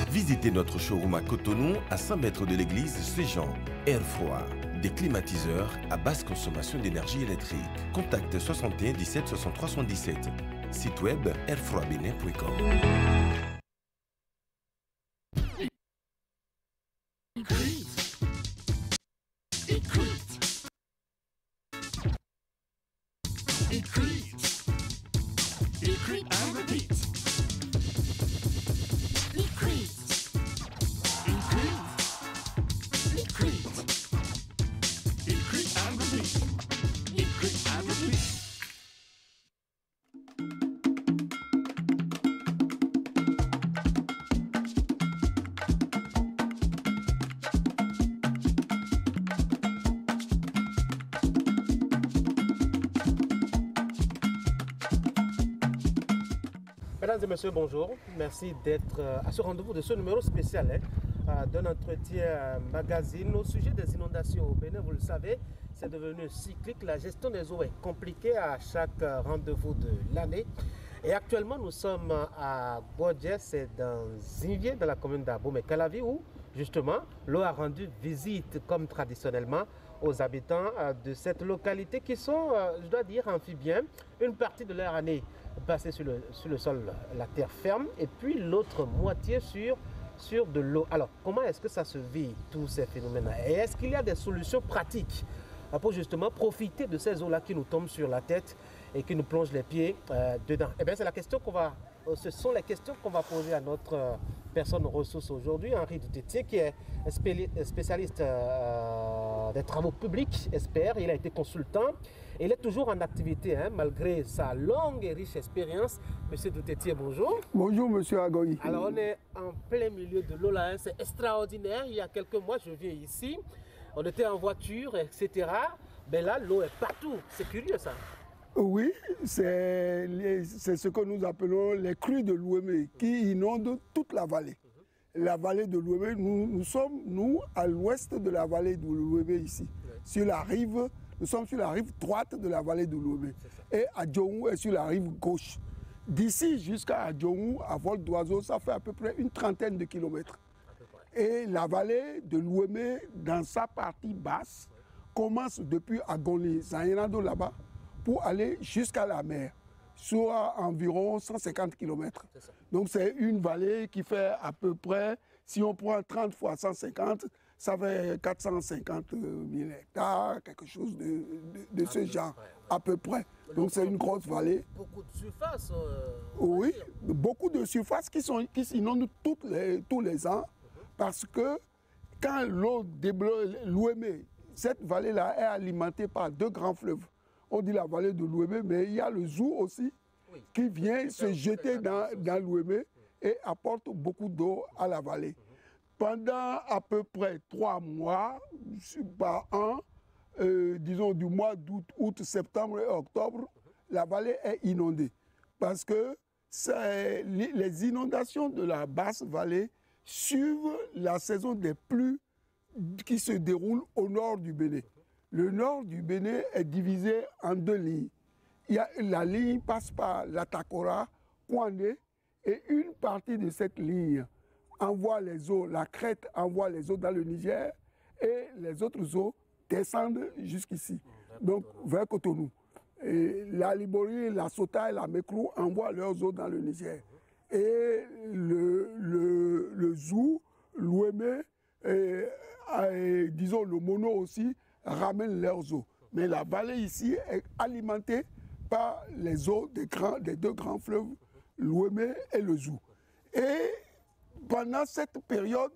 Visitez notre showroom à Cotonou, à 100 mètres de l'église Saint-Jean. Air Froid, des climatiseurs à basse consommation d'énergie électrique. Contact 61 17 63 77. Site web airfroidbenin.com. Mesdames et messieurs, bonjour. Merci d'être à ce rendez-vous de ce numéro spécial d'un entretien magazine au sujet des inondations au Bénin. Vous le savez, c'est devenu cyclique. La gestion des eaux est compliquée à chaque rendez-vous de l'année. Et actuellement, nous sommes à Godje, c'est dans Zinvier, dans la commune d'Abomey-Calavi, où justement l'eau a rendu visite, comme traditionnellement, aux habitants de cette localité qui sont, je dois dire, amphibiens. Une partie de leur année passée sur le sol, la terre ferme, et puis l'autre moitié sur de l'eau. Alors, comment est-ce que ça se vit, tous ces phénomènes-là? Et est-ce qu'il y a des solutions pratiques pour justement profiter de ces eaux-là qui nous tombent sur la tête et qui nous plongent les pieds dedans? Eh bien, c'est la question ce sont les questions qu'on va poser à notre personne ressource aujourd'hui, Henri Dutétier, qui est spécialiste des travaux publics, expert. Il a été consultant. Il est toujours en activité, malgré sa longue et riche expérience. Monsieur Dutétier, bonjour. Bonjour, monsieur Agoy. Alors, on est en plein milieu de l'eau là, c'est extraordinaire. Il y a quelques mois, je viens ici, on était en voiture, etc. Mais là, l'eau est partout. C'est curieux, ça. Oui, c'est ce que nous appelons les crues de l'Ouémé qui inondent toute la vallée. La vallée de l'Ouémé, nous sommes, à l'ouest de la vallée de l'Ouémé ici, sur la rive nous sommes sur la rive droite de la vallée de Lomé. Et Adjongou est sur la rive gauche. D'ici jusqu'à Adjongou, à vol d'oiseau, ça fait à peu près une trentaine de kilomètres. Et la vallée de Louémé, dans sa partie basse, commence depuis Agoni, Zainado là-bas, pour aller jusqu'à la mer, soit environ 150 km. Donc c'est une vallée qui fait à peu près, si on prend 30 fois 150, ça fait 450 000 hectares, quelque chose de ce genre, à peu près. Donc c'est une grosse vallée. Beaucoup de surface. Oui, beaucoup de surfaces qui s'inondent tous les ans, parce que quand l'eau débloque Louémé, cette vallée-là est alimentée par deux grands fleuves. On dit la vallée de Louémé, mais il y a le Zou aussi, qui vient se jeter dans Louémé et apporte beaucoup d'eau à la vallée. Pendant à peu près 3 mois par an, disons du mois d'août, août, septembre et octobre, la vallée est inondée. Parce que les inondations de la basse vallée suivent la saison des pluies qui se déroule au nord du Bénin. Le nord du Bénin est divisé en 2 lignes. La ligne passe par la Takora, Kouandé, et une partie de cette ligne envoie les eaux, la crête envoie les eaux dans le Niger, et les autres eaux descendent jusqu'ici, donc vers Cotonou. Et la Libori, la Sota et la Mekrou envoient leurs eaux dans le Niger. Et le Zou, Louémé, et disons le Mono aussi, ramènent leurs eaux. Mais la vallée ici est alimentée par les eaux des 2 grands fleuves, Louémé et le Zou. Et pendant cette période,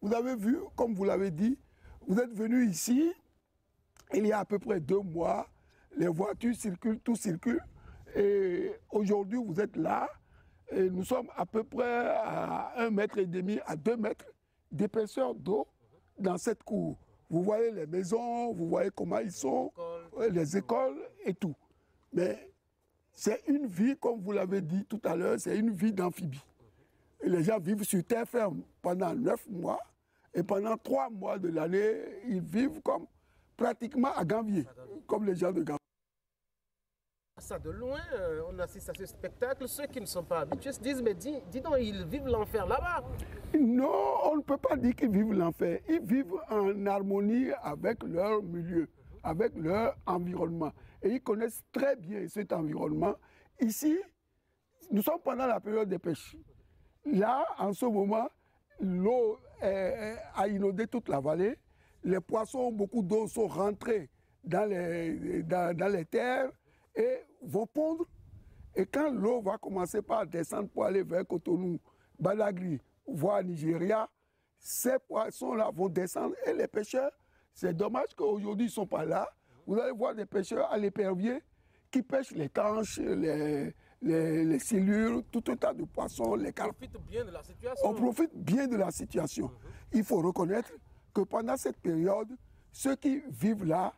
vous avez vu, comme vous l'avez dit, vous êtes venu ici, il y a à peu près 2 mois, les voitures circulent, tout circule, et aujourd'hui vous êtes là, et nous sommes à peu près à 1,5 mètre à 2 mètres d'épaisseur d'eau dans cette cour. Vous voyez les maisons, vous voyez comment ils sont, les écoles et tout. Mais c'est une vie, comme vous l'avez dit tout à l'heure, c'est une vie d'amphibie. Les gens vivent sur terre ferme pendant 9 mois et pendant 3 mois de l'année, ils vivent comme pratiquement à Gambier, comme les gens de Gambier. Ça de loin, on assiste à ce spectacle. Ceux qui ne sont pas habitués se disent, mais dis donc, ils vivent l'enfer là-bas. Non, on ne peut pas dire qu'ils vivent l'enfer. Ils vivent en harmonie avec leur milieu, avec leur environnement. Et ils connaissent très bien cet environnement. Ici, nous sommes pendant la période des pêches. Là, en ce moment, l'eau a inondé toute la vallée. Les poissons, beaucoup d'eau sont rentrés dans les terres et vont pondre. Et quand l'eau va commencer par descendre pour aller vers Cotonou, Badagry, voire Nigeria, ces poissons-là vont descendre. Et les pêcheurs, c'est dommage qu'aujourd'hui ils ne sont pas là. Vous allez voir des pêcheurs à l'épervier qui pêchent les tanches, les silures, tout un tas de poissons, les carpes. On profite bien de la situation. On profite bien de la situation. Il faut reconnaître que pendant cette période, ceux qui vivent là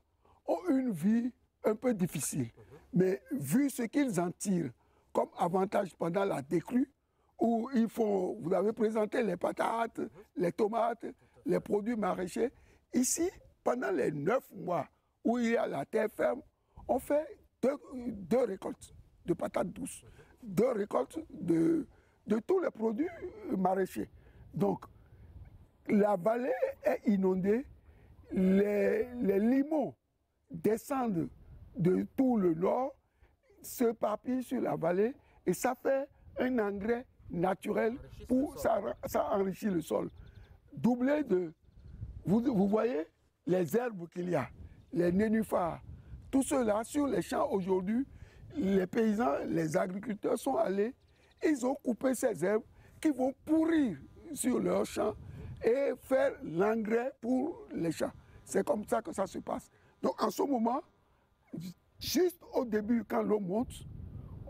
ont une vie un peu difficile. Mais vu ce qu'ils en tirent comme avantage pendant la décrue, où ils font, vous avez présenté les patates, les tomates, les produits maraîchers, ici, pendant les 9 mois où il y a la terre ferme, on fait deux récoltes de patates douces, 2 récoltes de tous les produits maraîchers. Donc, la vallée est inondée, les limons descendent de tout le nord, se papillent sur la vallée et ça fait un engrais naturel pour ça enrichit le sol. Doublé de, vous voyez les herbes qu'il y a, les nénuphars, tout cela sur les champs aujourd'hui, les paysans, les agriculteurs sont allés, ils ont coupé ces herbes qui vont pourrir sur leurs champs et faire l'engrais pour les champs. C'est comme ça que ça se passe. Donc en ce moment, juste au début, quand l'eau monte,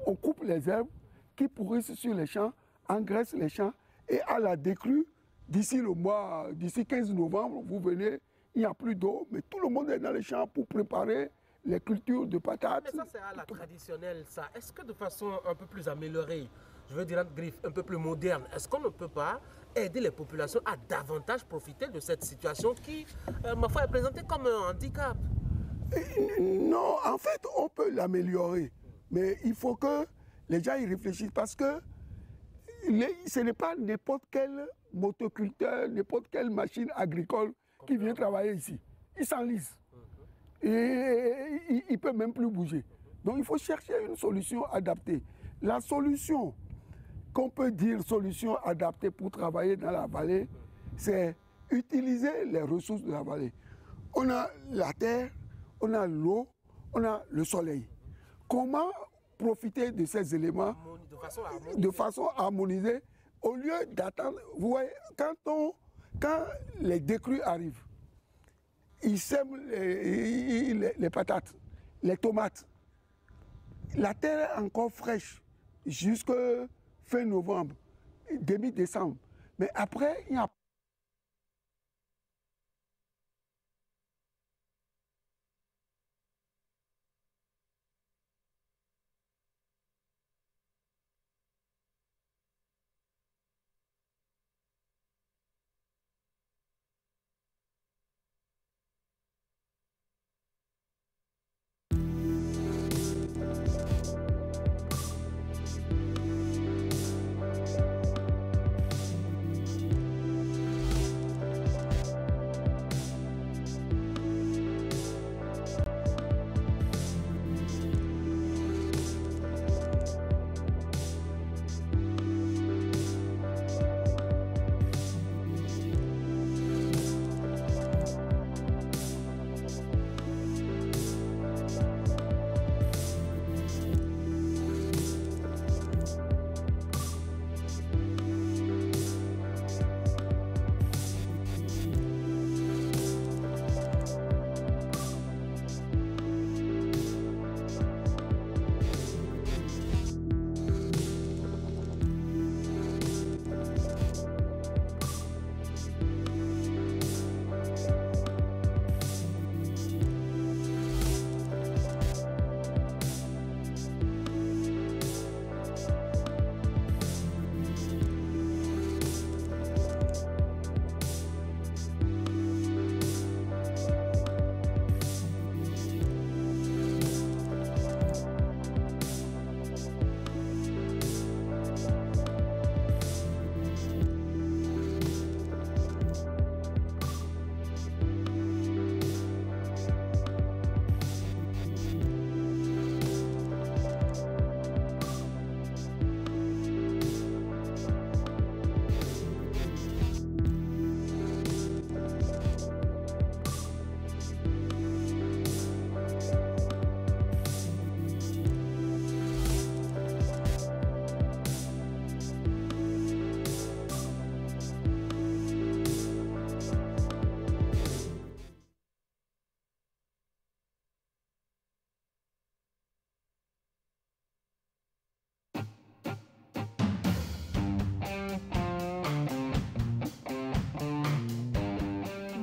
on coupe les herbes qui pourrissent sur les champs, engraissent les champs, et à la décrue, d'ici 15 novembre, vous venez, il n'y a plus d'eau, mais tout le monde est dans les champs pour préparer les cultures de patates. Mais ça, c'est à la traditionnelle, ça. Est-ce que de façon un peu plus améliorée, je veux dire entre griffes, un peu plus moderne, est-ce qu'on ne peut pas aider les populations à davantage profiter de cette situation qui, ma foi, est présentée comme un handicap? Non, en fait, on peut l'améliorer. Mais il faut que les gens y réfléchissent parce que ce n'est pas n'importe quel motoculteur, n'importe quelle machine agricole qui vient travailler ici. Il s'enlise. Et il ne peut même plus bouger. Donc il faut chercher une solution adaptée. La solution qu'on peut dire solution adaptée pour travailler dans la vallée, c'est utiliser les ressources de la vallée. On a la terre, on a l'eau, on a le soleil. Comment profiter de ces éléments de façon harmonisée au lieu d'attendre? Vous voyez, quand les décrues arrivent, ils sèment les patates, les tomates. La terre est encore fraîche jusqu'à fin novembre, début décembre. Mais après, il y a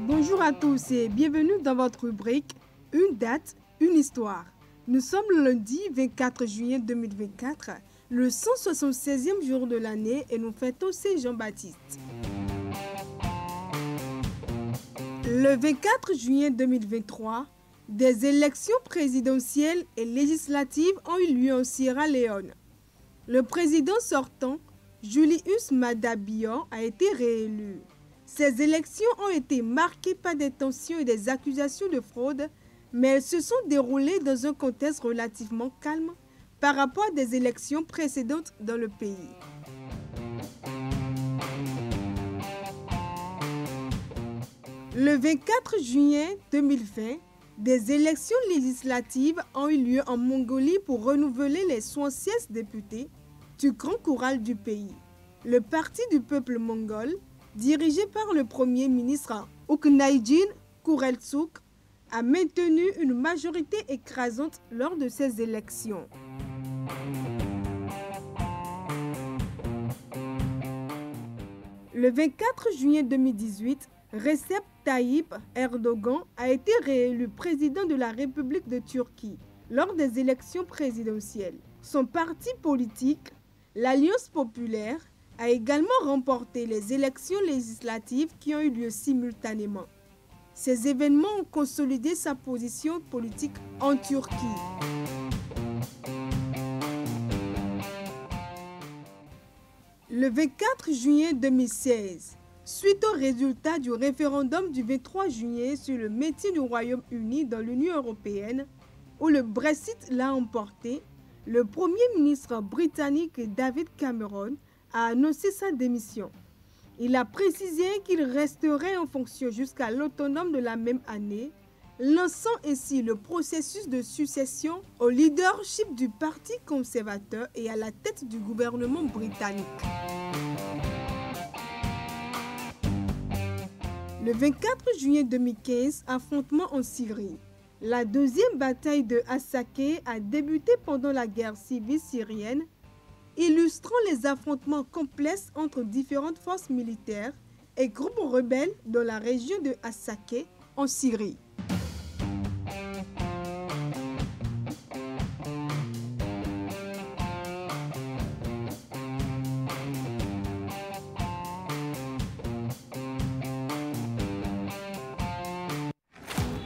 Bonjour à tous et bienvenue dans votre rubrique Une date, une histoire. Nous sommes le lundi 24 juillet 2024, le 176e jour de l'année et nous fêtons Saint Jean-Baptiste. Le 24 juillet 2023, des élections présidentielles et législatives ont eu lieu en Sierra Leone. Le président sortant, Julius Maada Bio, a été réélu. Ces élections ont été marquées par des tensions et des accusations de fraude, mais elles se sont déroulées dans un contexte relativement calme par rapport à des élections précédentes dans le pays. Le 24 juillet 2020, des élections législatives ont eu lieu en Mongolie pour renouveler les 76 députés du grand choural du pays. Le Parti du peuple mongol, dirigé par le Premier ministre Ukhnaagiin Khureltsuk, a maintenu une majorité écrasante lors de ces élections. Le 24 juillet 2018, Recep Tayyip Erdogan a été réélu président de la République de Turquie lors des élections présidentielles. Son parti politique, l'Alliance populaire, a également remporté les élections législatives qui ont eu lieu simultanément. Ces événements ont consolidé sa position politique en Turquie. Le 24 juillet 2016, suite aux résultats du référendum du 23 juillet sur le maintien du Royaume-Uni dans l'Union européenne, où le Brexit l'a emporté, le Premier ministre britannique David Cameron a annoncé sa démission. Il a précisé qu'il resterait en fonction jusqu'à l'automne de la même année, lançant ainsi le processus de succession au leadership du Parti conservateur et à la tête du gouvernement britannique. Le 24 juillet 2015, affrontement en Syrie. La deuxième bataille de Hasakeh a débuté pendant la guerre civile syrienne, illustrant les affrontements complexes entre différentes forces militaires et groupes rebelles dans la région de Hasakeh en Syrie.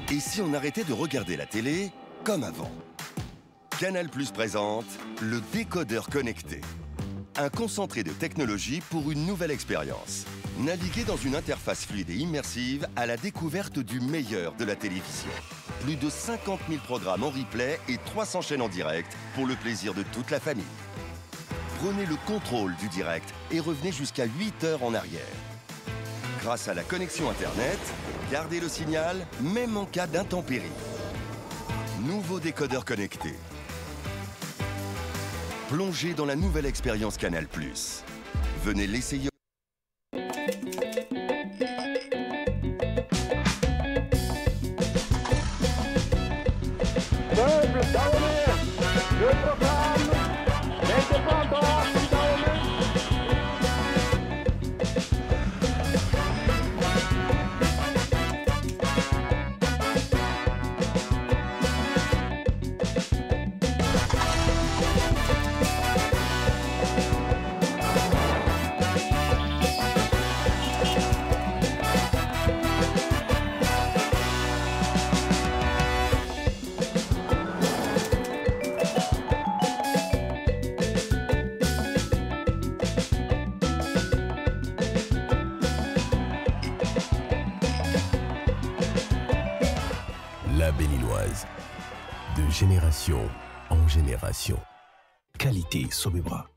Et si on arrêtait de regarder la télé comme avant? Canal+ présente le décodeur connecté. Un concentré de technologie pour une nouvelle expérience. Naviguez dans une interface fluide et immersive à la découverte du meilleur de la télévision. Plus de 50 000 programmes en replay et 300 chaînes en direct pour le plaisir de toute la famille. Prenez le contrôle du direct et revenez jusqu'à 8 heures en arrière. Grâce à la connexion Internet, gardez le signal même en cas d'intempéries. Nouveau décodeur connecté. Plongez dans la nouvelle expérience Canal+. Venez l'essayer. La Béninoise, de génération en génération. Qualité Sobebra.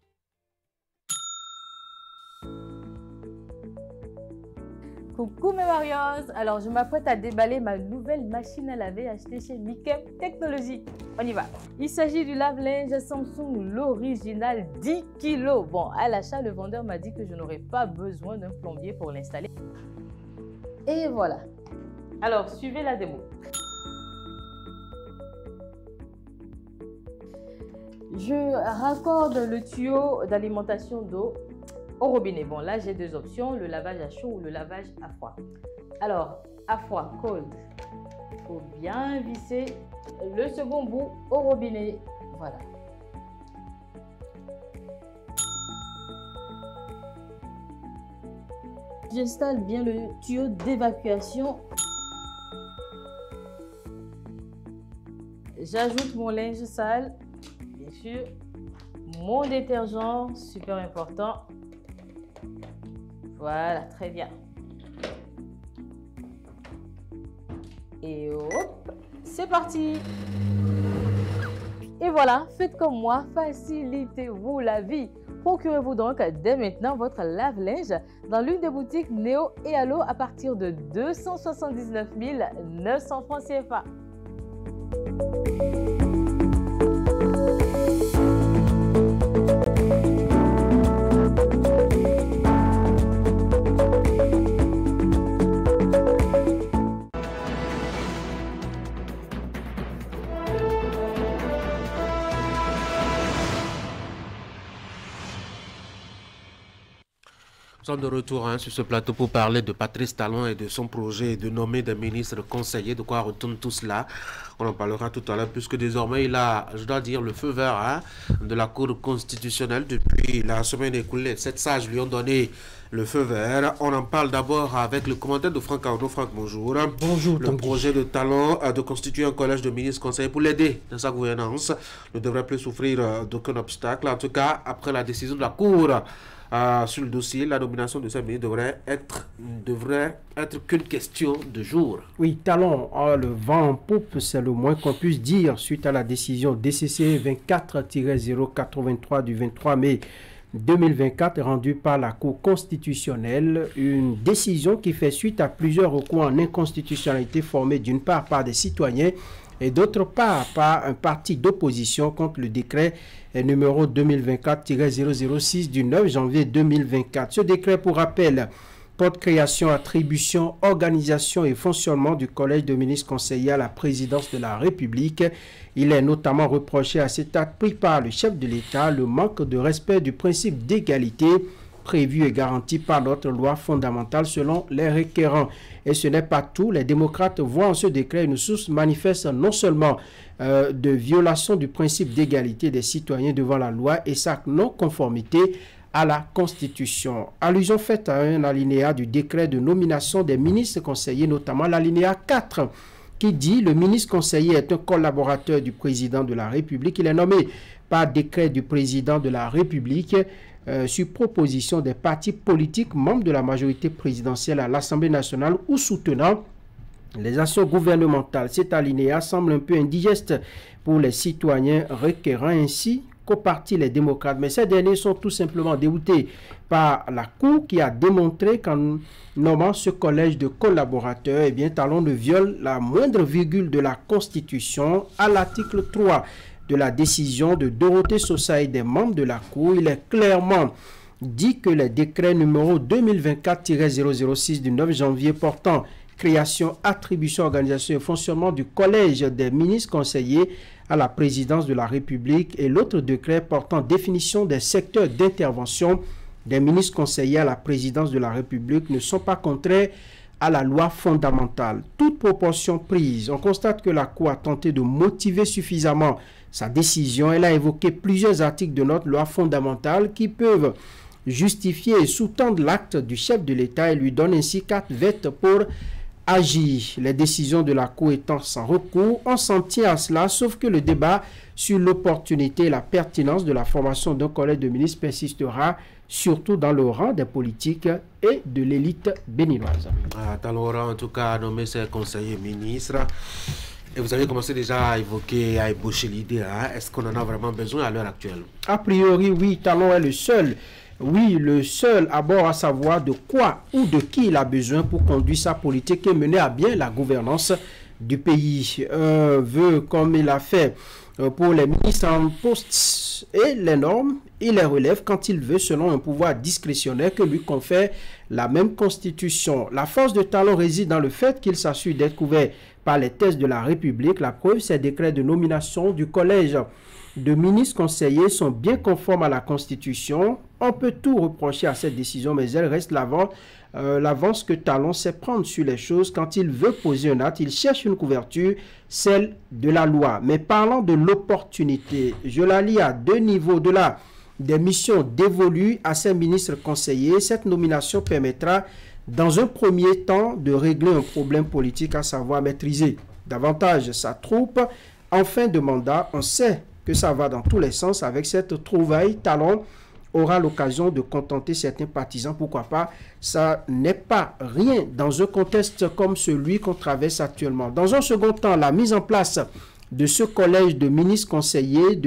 Coucou mes Marios, alors je m'apprête à déballer ma nouvelle machine à laver achetée chez Mikem Technologie. On y va. Il s'agit du lave-linge Samsung, l'original 10 kg. Bon, à l'achat, le vendeur m'a dit que je n'aurais pas besoin d'un plombier pour l'installer. Et voilà. Alors, suivez la démo. Je raccorde le tuyau d'alimentation d'eau au robinet. Bon, là, j'ai deux options, le lavage à chaud ou le lavage à froid. Alors, à froid, cold. Il faut bien visser le second bout au robinet. Voilà. J'installe bien le tuyau d'évacuation. J'ajoute mon linge sale. Bien sûr, mon détergent, super important. Voilà, très bien. Et hop, c'est parti. Et voilà, faites comme moi, facilitez-vous la vie. Procurez-vous donc dès maintenant votre lave-linge dans l'une des boutiques Néo et Allo à partir de 279 900 francs CFA. Nous sommes de retour sur ce plateau pour parler de Patrice Talon et de son projet de nommer des ministres conseillers. De quoi retourne tout cela? On en parlera tout à l'heure, puisque désormais il a, je dois dire, le feu vert de la Cour constitutionnelle depuis la semaine écoulée. 7 sages lui ont donné le feu vert. On en parle d'abord avec le commandant de Franck Arnaud. Franck, bonjour. Bonjour. Le projet de Talon de constituer un collège de ministres conseillers pour l'aider dans sa gouvernance ne devrait plus souffrir d'aucun obstacle. En tout cas, après la décision de la Cour sur le dossier, la nomination de ces ministres devrait être qu'une question de jour. Oui, Talon a le vent en poupe, c'est le moins qu'on puisse dire, suite à la décision DCC 24-083 du 23 mai 2024 rendue par la Cour constitutionnelle, une décision qui fait suite à plusieurs recours en inconstitutionnalité formés d'une part par des citoyens et d'autre part par un parti d'opposition contre le décret numéro 2024-006 du 9 janvier 2024. Ce décret, pour rappel, porte création, attribution, organisation et fonctionnement du collège de ministres conseillers à la présidence de la République. Il est notamment reproché à cet acte pris par le chef de l'État le manque de respect du principe d'égalité prévu et garanti par notre loi fondamentale selon les requérants. Et ce n'est pas tout. Les démocrates voient en ce décret une source manifeste non seulement de violation du principe d'égalité des citoyens devant la loi et sa non-conformité à la Constitution. Allusion faite à un alinéa du décret de nomination des ministres conseillers, notamment l'alinéa 4, qui dit « Le ministre conseiller est un collaborateur du président de la République. Il est nommé par décret du président de la République sur proposition des partis politiques membres de la majorité présidentielle à l'Assemblée nationale ou soutenant les actions gouvernementales. » Cet alinéa semble un peu indigeste pour les citoyens requérants ainsi qu'au parti les démocrates. Mais ces derniers sont tout simplement déroutés par la Cour qui a démontré qu'en nommant ce collège de collaborateurs, eh bien, Talon ne viole la moindre virgule de la Constitution. À l'article 3 de la décision de Dorothée Sosa et des membres de la Cour, il est clairement dit que les décrets numéro 2024-006 du 9 janvier portant création, attribution, organisation et fonctionnement du collège des ministres conseillers à la présidence de la République et l'autre décret portant définition des secteurs d'intervention des ministres conseillers à la présidence de la République ne sont pas contraires à la loi fondamentale. Toute proportion prise, on constate que la Cour a tenté de motiver suffisamment sa décision. Elle a évoqué plusieurs articles de notre loi fondamentale qui peuvent justifier et sous-tendre l'acte du chef de l'État et lui donne ainsi 4 veto pour agir. Les décisions de la Cour étant sans recours, on s'en tient à cela, sauf que le débat sur l'opportunité et la pertinence de la formation d'un collège de ministres persistera, surtout dans le rang des politiques et de l'élite béninoise. Talon en tout cas nommé ses conseillers ministres. Et vous avez commencé déjà à évoquer, à ébaucher l'idée. Est-ce qu'on en a vraiment besoin à l'heure actuelle? A priori, oui, Talon est le seul. Oui, le seul à bord à savoir de quoi ou de qui il a besoin pour conduire sa politique et mener à bien la gouvernance du pays. Veut comme il a fait pour les ministres en poste et les normes, il les relève quand il veut selon un pouvoir discrétionnaire que lui confère la même constitution. La force de Talon réside dans le fait qu'il s'assure d'être couvert par les thèses de la République. La preuve, ces décrets de nomination du collège de ministres conseillers sont bien conformes à la Constitution. On peut tout reprocher à cette décision, mais elle reste l'avance que Talon sait prendre sur les choses. Quand il veut poser un acte, il cherche une couverture, celle de la loi. Mais parlant de l'opportunité, je la lis à 2 niveaux. De là, des missions dévolues à ces ministres conseillers. Cette nomination permettra, dans un premier temps, de régler un problème politique, à savoir maîtriser davantage sa troupe. En fin de mandat, on sait que ça va dans tous les sens. Avec cette trouvaille, Talon aura l'occasion de contenter certains partisans. Pourquoi pas? Ça n'est pas rien dans un contexte comme celui qu'on traverse actuellement. Dans un second temps, la mise en place de ce collège de ministres conseillers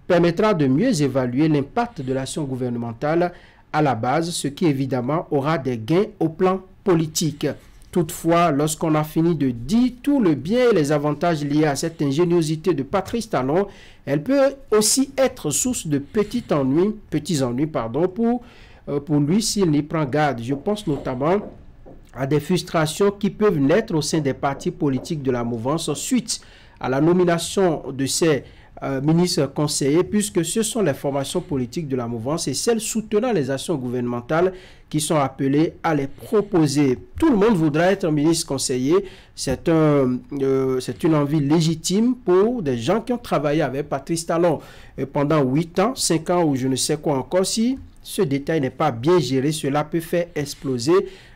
permettra de mieux évaluer l'impact de l'action gouvernementale à la base, ce qui évidemment aura des gains au plan politique. Toutefois, lorsqu'on a fini de dire tout le bien et les avantages liés à cette ingéniosité de Patrice Talon, elle peut aussi être source de petits ennuis pour lui s'il n'y prend garde. Je pense notamment à des frustrations qui peuvent naître au sein des partis politiques de la mouvance suite à la nomination de ces ministres conseillers, puisque ce sont les formations politiques de la mouvance et celles soutenant les actions gouvernementales qui sont appelées à les proposer. Tout le monde voudra être ministre conseiller. C'est une envie légitime pour des gens qui ont travaillé avec Patrice Talon pendant 8 ans, 5 ans ou je ne sais quoi encore. Si ce détail n'est pas bien géré, cela peut faire exploser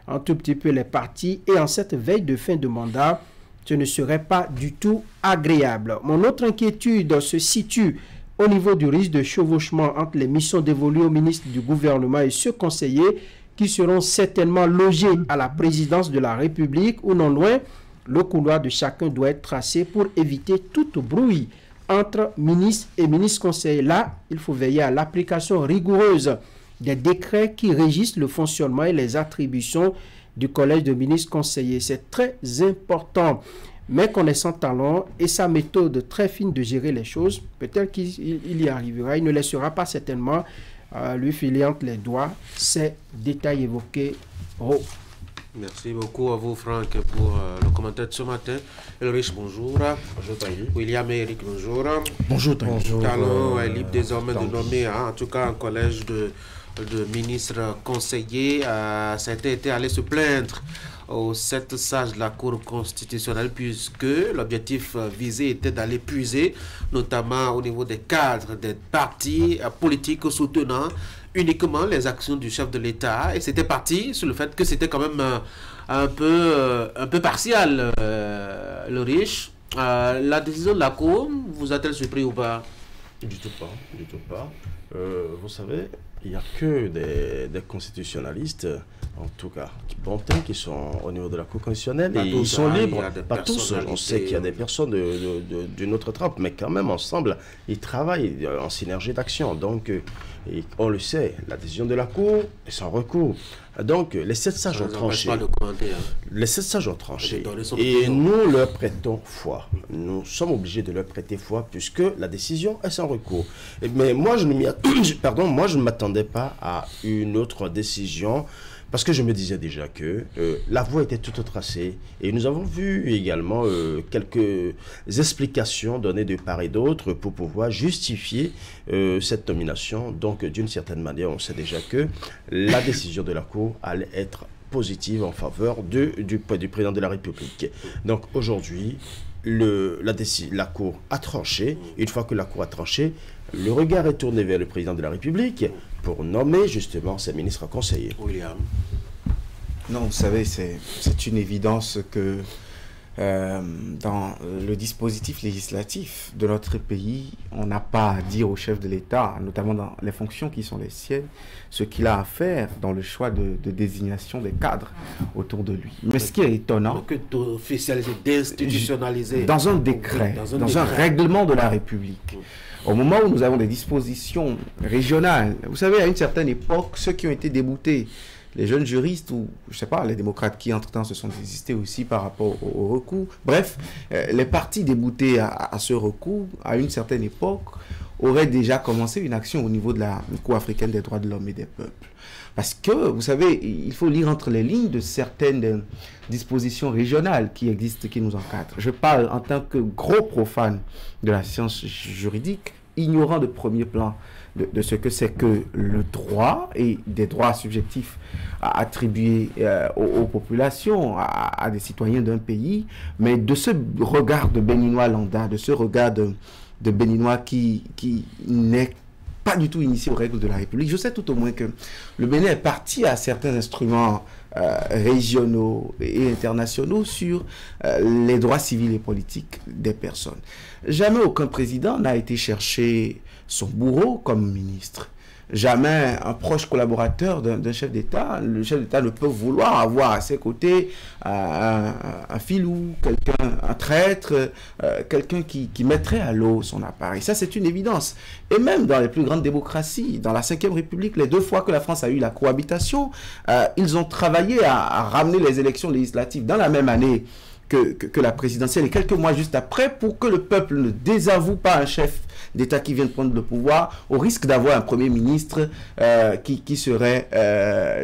un tout petit peu les partis et en cette veille de fin de mandat, ce ne serait pas du tout agréable. Mon autre inquiétude se situe au niveau du risque de chevauchement entre les missions dévolues au ministre du gouvernement et ceux conseillers qui seront certainement logés à la présidence de la République ou non loin. Le couloir de chacun doit être tracé pour éviter toute brouille entre ministres et ministres conseillers. Là, il faut veiller à l'application rigoureuse des décrets qui régissent le fonctionnement et les attributions du collège de ministres conseillers. C'est très important. Mais connaissant Talon et sa méthode très fine de gérer les choses, peut-être qu'il y arrivera. Il ne laissera pas certainement lui filer entre les doigts ces détails évoqués. Oh. Merci beaucoup à vous, Franck, pour le commentaire de ce matin. Elrich, bonjour. Bonjour, Tanguy. William et Eric, bonjour. Bonjour, Tanguy. Talon est libre désormais de nommer, en tout cas, un collège de ministres conseillers. Certains étaient allés se plaindre aux 7 sages de la Cour constitutionnelle puisque l'objectif visé était d'aller puiser, notamment au niveau des cadres des partis politiques soutenant uniquement les actions du chef de l'État, et c'était parti sur le fait que c'était quand même un peu partial, le riche. La décision de la Cour, vous a-t-elle surpris ou pas? Du tout pas. Vous savez, il n'y a que des constitutionnalistes, en tout cas, qui sont au niveau de la Cour constitutionnelle, et ils sont libres. Pas tous, on sait qu'il y a des personnes d'une autre trempe, mais quand même, ensemble, ils travaillent en synergie d'action. Donc, et on le sait, la décision de la Cour est sans recours. Donc, les 7 sages ont tranché. Les 7 sages ont tranché. Et nous leur prêtons foi. Nous sommes obligés de leur prêter foi puisque la décision est sans recours. Mais moi, je ne m'attendais pas à une autre décision. Parce que je me disais déjà que la voie était toute tracée. Et nous avons vu également quelques explications données de part et d'autre pour pouvoir justifier cette nomination. Donc, d'une certaine manière, on sait déjà que la décision de la Cour allait être positive en faveur du président de la République. Donc, aujourd'hui, la Cour a tranché. Une fois que la Cour a tranché, le regard est tourné vers le président de la République pour nommer justement ses ministres conseillers. William. Non, vous savez, c'est une évidence que dans le dispositif législatif de notre pays, on n'a pas à dire au chef de l'État, notamment dans les fonctions qui sont les siennes, ce qu'il a à faire dans le choix de désignation des cadres autour de lui. Mais ce qui est étonnant... Que d'officialiser, d'institutionnaliser. Dans un décret, dans un règlement de la République. Au moment où nous avons des dispositions régionales, vous savez, à une certaine époque, ceux qui ont été déboutés, les jeunes juristes ou, je ne sais pas, les démocrates qui, entre-temps, se sont désistés aussi par rapport au recours. Bref, les partis déboutés à ce recours, à une certaine époque, auraient déjà commencé une action au niveau de la Cour africaine des droits de l'homme et des peuples. Parce que, vous savez, il faut lire entre les lignes de certaines dispositions régionales qui existent, qui nous encadrent. Je parle en tant que gros profane de la science juridique, ignorant de premier plan de ce que c'est que le droit et des droits subjectifs attribués aux populations, à des citoyens d'un pays, mais de ce regard de béninois lambda, de ce regard de béninois qui n'est pas du tout initié aux règles de la République. Je sais tout au moins que le Bénin est parti à certains instruments régionaux et internationaux sur les droits civils et politiques des personnes. Jamais aucun président n'a été chercher son bourreau comme ministre. Jamais un proche collaborateur d'un chef d'État, le chef d'État ne peut vouloir avoir à ses côtés un filou, un traître, quelqu'un qui mettrait à l'eau son appareil. Ça, c'est une évidence. Et même dans les plus grandes démocraties, dans la Ve République, les 2 fois que la France a eu la cohabitation, ils ont travaillé à ramener les élections législatives dans la même année que la présidentielle et quelques mois juste après pour que le peuple ne désavoue pas un chef d'État qui vient de prendre le pouvoir au risque d'avoir un Premier ministre qui serait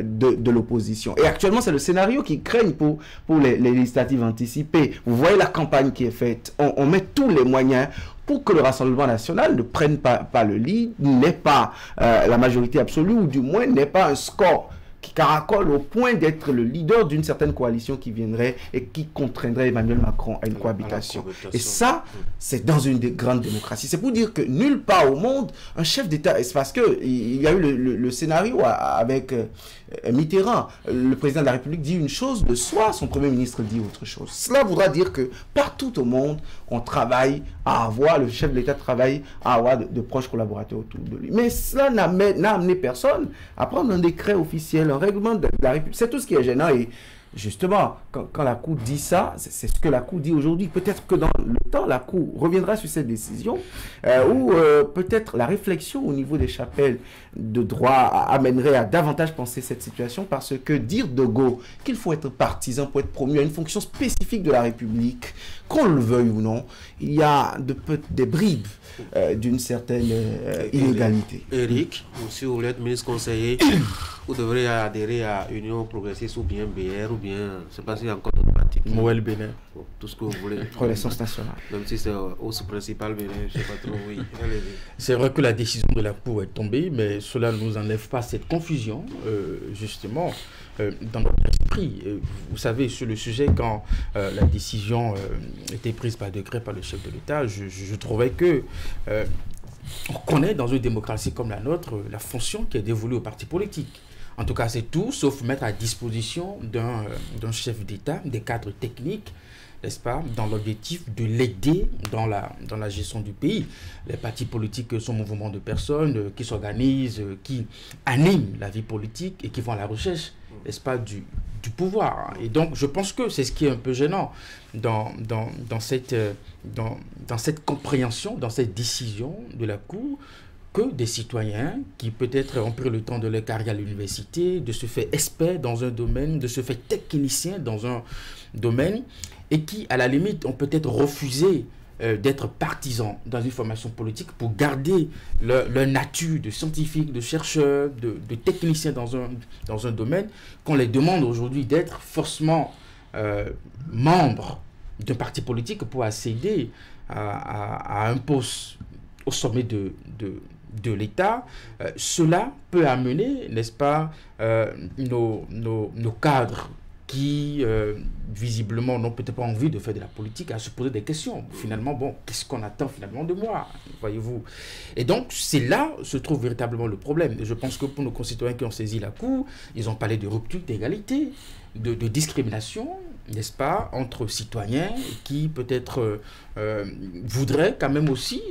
de l'opposition. Et actuellement, c'est le scénario qui craigne pour les législatives anticipées. Vous voyez la campagne qui est faite. On met tous les moyens pour que le Rassemblement national ne prenne pas le lead, n'ait pas la majorité absolue ou du moins n'ait pas un score qui caracole au point d'être le leader d'une certaine coalition qui viendrait et qui contraindrait Emmanuel Macron à une cohabitation. Et ça, c'est dans une grande démocratie. C'est pour dire que nulle part au monde, un chef d'État, c'est parce qu'il y a eu le scénario avec Mitterrand. Le président de la République dit une chose, le soir, son Premier ministre dit autre chose. Cela voudra dire que partout au monde, on travaille à avoir, le chef de l'État travaille à avoir de proches collaborateurs autour de lui. Mais cela n'a amené personne à prendre un décret officiel, un règlement de la République. C'est tout ce qui est gênant. Et justement, quand la Cour dit ça, c'est ce que la Cour dit aujourd'hui. Peut-être que dans le temps, la Cour reviendra sur cette décision, ou peut-être la réflexion au niveau des chapelles de droit amènerait à davantage penser cette situation, parce que dire de go qu'il faut être partisan pour être promu à une fonction spécifique de la République, qu'on le veuille ou non, il y a des bribes d'une certaine inégalité. Eric, si vous voulez être ministre conseiller, vous devrez adhérer à Union Progressiste ou bien BR ou bien, je ne sais pas s'il y a encore d'autres partis. Moël Bénin. Tout ce que vous voulez. Renaissance nationale. Même si c'est au principal Bénin, je ne sais pas trop, oui. C'est vrai que la décision de la Cour est tombée, mais cela ne nous enlève pas cette confusion, justement, dans notre esprit. Vous savez, sur le sujet, quand la décision était prise par décret par le chef de l'État, je trouvais que on connaît dans une démocratie comme la nôtre la fonction qui est dévolue aux partis politiques. En tout cas, c'est tout, sauf mettre à disposition d'un chef d'État des cadres techniques, n'est-ce pas, dans l'objectif de l'aider dans la gestion du pays. Les partis politiques sont mouvements de personnes qui s'organisent, qui animent la vie politique et qui vont à la recherche, n'est-ce pas, du pouvoir. Et donc, je pense que c'est ce qui est un peu gênant dans cette compréhension, dans cette décision de la Cour, que des citoyens qui peut-être ont pris le temps de leur carrière à l'université, de se faire expert dans un domaine, de se faire technicien dans un domaine, et qui, à la limite, ont peut-être refusé d'être partisans dans une formation politique pour garder leur nature de scientifique, de chercheur, de technicien dans un domaine, qu'on les demande aujourd'hui d'être forcément membres d'un parti politique pour accéder à un poste au sommet de l'État. Cela peut amener, n'est-ce pas, nos cadres qui, visiblement, n'ont peut-être pas envie de faire de la politique, à se poser des questions. Finalement, bon, qu'est-ce qu'on attend finalement de moi, voyez-vous? Et donc, c'est là se trouve véritablement le problème. Et je pense que pour nos concitoyens qui ont saisi la Cour, ils ont parlé de rupture d'égalité, de discrimination, n'est-ce pas, entre citoyens qui peut-être voudraient quand même aussi,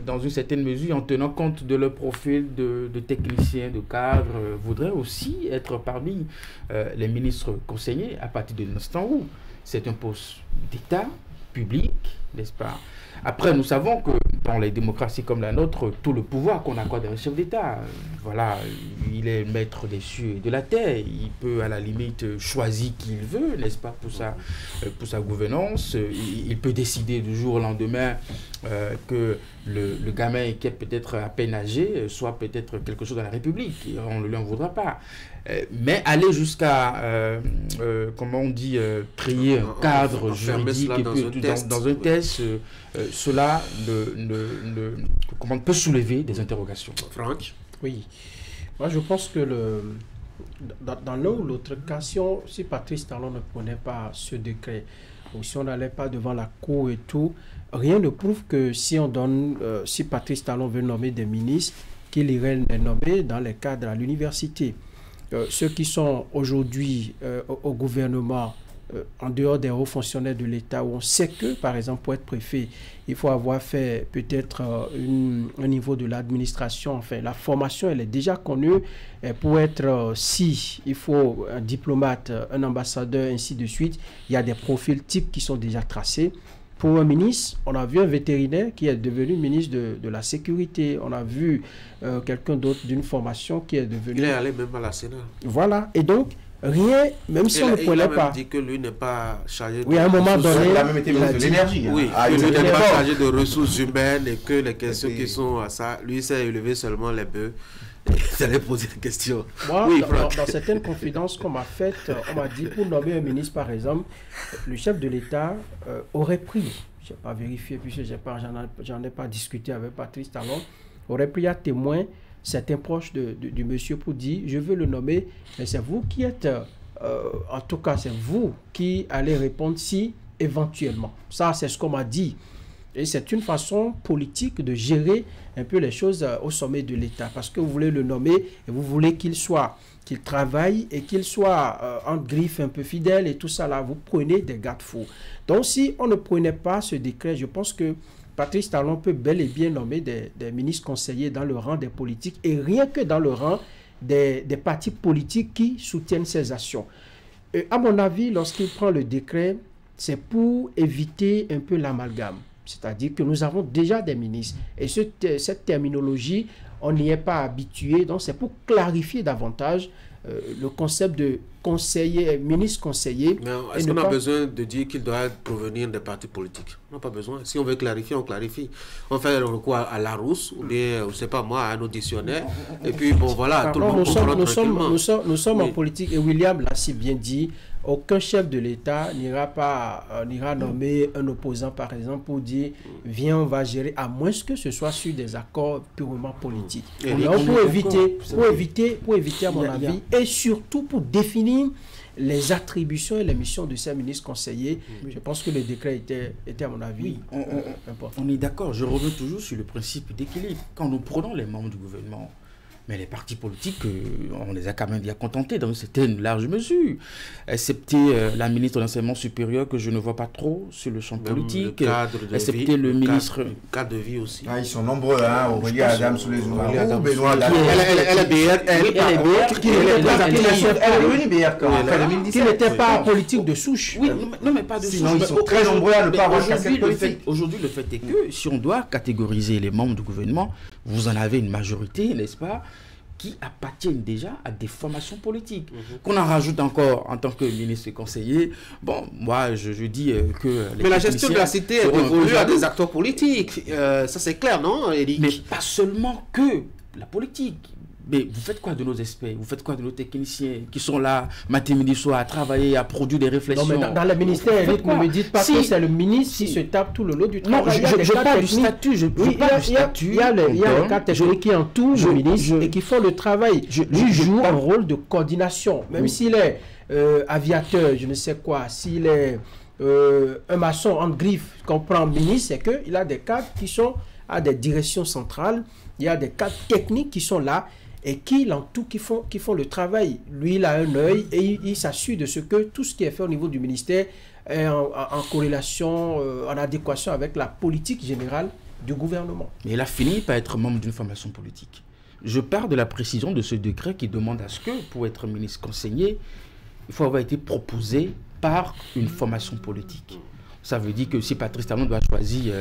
dans une certaine mesure, en tenant compte de leur profil de technicien, de cadre, voudraient aussi être parmi les ministres conseillers à partir de l'instant où c'est un poste d'État public, n'est-ce pas? Après, nous savons que dans les démocraties comme la nôtre, tout le pouvoir qu'on accorde à un chef d'État, voilà, il est maître des cieux et de la terre. Il peut à la limite choisir qui il veut, n'est-ce pas, pour sa gouvernance. Il peut décider du jour au lendemain que le gamin qui est peut-être à peine âgé soit peut-être quelque chose dans la République. Et on ne lui en voudra pas. Mais aller jusqu'à, comment on dit, créer un cadre juridique dans un test, cela peut soulever des interrogations. Franck? Oui. Moi, je pense que dans l'un ou l'autre cas, si Patrice Talon ne prenait pas ce décret, ou si on n'allait pas devant la Cour et tout, rien ne prouve que si Patrice Talon veut nommer des ministres, qu'il irait les nommer dans les cadres à l'université. Ceux qui sont aujourd'hui au gouvernement, en dehors des hauts fonctionnaires de l'État, où on sait que, par exemple, pour être préfet, il faut avoir fait peut-être un niveau de l'administration. Enfin, la formation, elle est déjà connue. Pour être, il faut un diplomate, un ambassadeur, ainsi de suite, il y a des profils types qui sont déjà tracés. Pour un ministre, on a vu un vétérinaire qui est devenu ministre de la Sécurité. On a vu quelqu'un d'autre d'une formation qui est devenu... Il est allé même à la Sénat. Voilà. Et donc, rien, même si on ne prenait pas... Il a même dit que lui n'est pas chargé de... Oui, à un moment donné... Il a même été ministre de l'énergie. Oui, que lui n'est pas chargé de ressources humaines et que les questions qui sont à ça, lui s'est élevé seulement les bœufs. Vous allez poser des questions. Moi, dans certaines confidences qu'on m'a faites, on m'a dit, pour nommer un ministre, par exemple, le chef de l'État aurait pris, je n'ai pas vérifié puisque j'en ai pas discuté avec Patrice Talon, aurait pris à témoin certains proches du monsieur pour dire, je veux le nommer, mais c'est vous qui êtes, en tout cas, c'est vous qui allez répondre si éventuellement. Ça, c'est ce qu'on m'a dit. Et c'est une façon politique de gérer un peu les choses au sommet de l'État. Parce que vous voulez le nommer et vous voulez qu'il travaille et qu'il soit en griffe un peu fidèle et tout ça là. Vous prenez des garde-fous. Donc si on ne prenait pas ce décret, je pense que Patrice Talon peut bel et bien nommer des ministres conseillers dans le rang des politiques et rien que dans le rang des partis politiques qui soutiennent ces actions. Et à mon avis, lorsqu'il prend le décret, c'est pour éviter un peu l'amalgame. C'est-à-dire que nous avons déjà des ministres. Et cette terminologie, on n'y est pas habitué. Donc, c'est pour clarifier davantage le concept de conseiller, ministre conseiller. Mais est-ce qu'on a besoin de dire qu'il doit provenir des partis politiques? On n'a pas besoin. Si on veut clarifier, on clarifie. On fait le recours à Larousse ou bien, je ne sais pas moi, à un auditionnaire. Et puis, bon, voilà, tout le monde comprend tranquillement. Nous sommes en politique et William l'a si bien dit. Aucun chef de l'État n'ira nommer un opposant, par exemple, pour dire « Viens, on va gérer », à moins que ce soit sur des accords purement politiques. Donc, pour éviter, à mon avis, et surtout pour définir les attributions et les missions de ces ministres conseillers, je pense que le décret était à mon avis, important. On est d'accord, je reviens toujours sur le principe d'équilibre. Quand nous prenons les membres du gouvernement, mais les partis politiques, on les a quand même bien contentés dans une certaine large mesure. Excepté la ministre de l'Enseignement supérieur, que je ne vois pas trop sur le champ politique. Excepté le ministre... Le cadre de vie aussi. Ah, ils sont nombreux, hein. Aurélie Adam sous les Oumarou, Benoît Elle est BR. Qui n'était pas politique de souche. Oui, non, mais pas de souche. Sinon, ils sont très nombreux à ne pas avoir casquette politique. Aujourd'hui, le fait est que si on doit catégoriser les membres du gouvernement, vous en avez une majorité, n'est-ce pas, qui appartiennent déjà à des formations politiques. Qu'on en rajoute encore en tant que ministre et conseiller, bon, moi, je dis que... Mais la gestion de la cité est dévolue à des acteurs politiques. Ça, c'est clair, non, Eric? Mais pas seulement que la politique. Mais vous faites quoi de nos experts? Vous faites quoi de nos techniciens qui sont là matin, midi, soir à travailler, à produire des réflexions? Non, mais dans le ministère, Eric, ne me dites pas que c'est le ministre qui se tape tout le lot du travail. Non, je parle du statut. Il y a les cas techniques qui entourent le ministre et qui font le travail. Lui joue un rôle de coordination. Même s'il est aviateur, je ne sais quoi, s'il est un maçon en griffe qu'on prend ministre, c'est qu'il a des cadres qui sont à des directions centrales. Il y a des cadres techniques qui sont là et qui font le travail. Lui, il a un œil et il s'assure de ce que tout ce qui est fait au niveau du ministère est en corrélation, en adéquation avec la politique générale du gouvernement. Mais il a fini par être membre d'une formation politique. Je pars de la précision de ce décret qui demande à ce que, pour être ministre conseiller, il faut avoir été proposé par une formation politique. Ça veut dire que si Patrice Talon doit choisir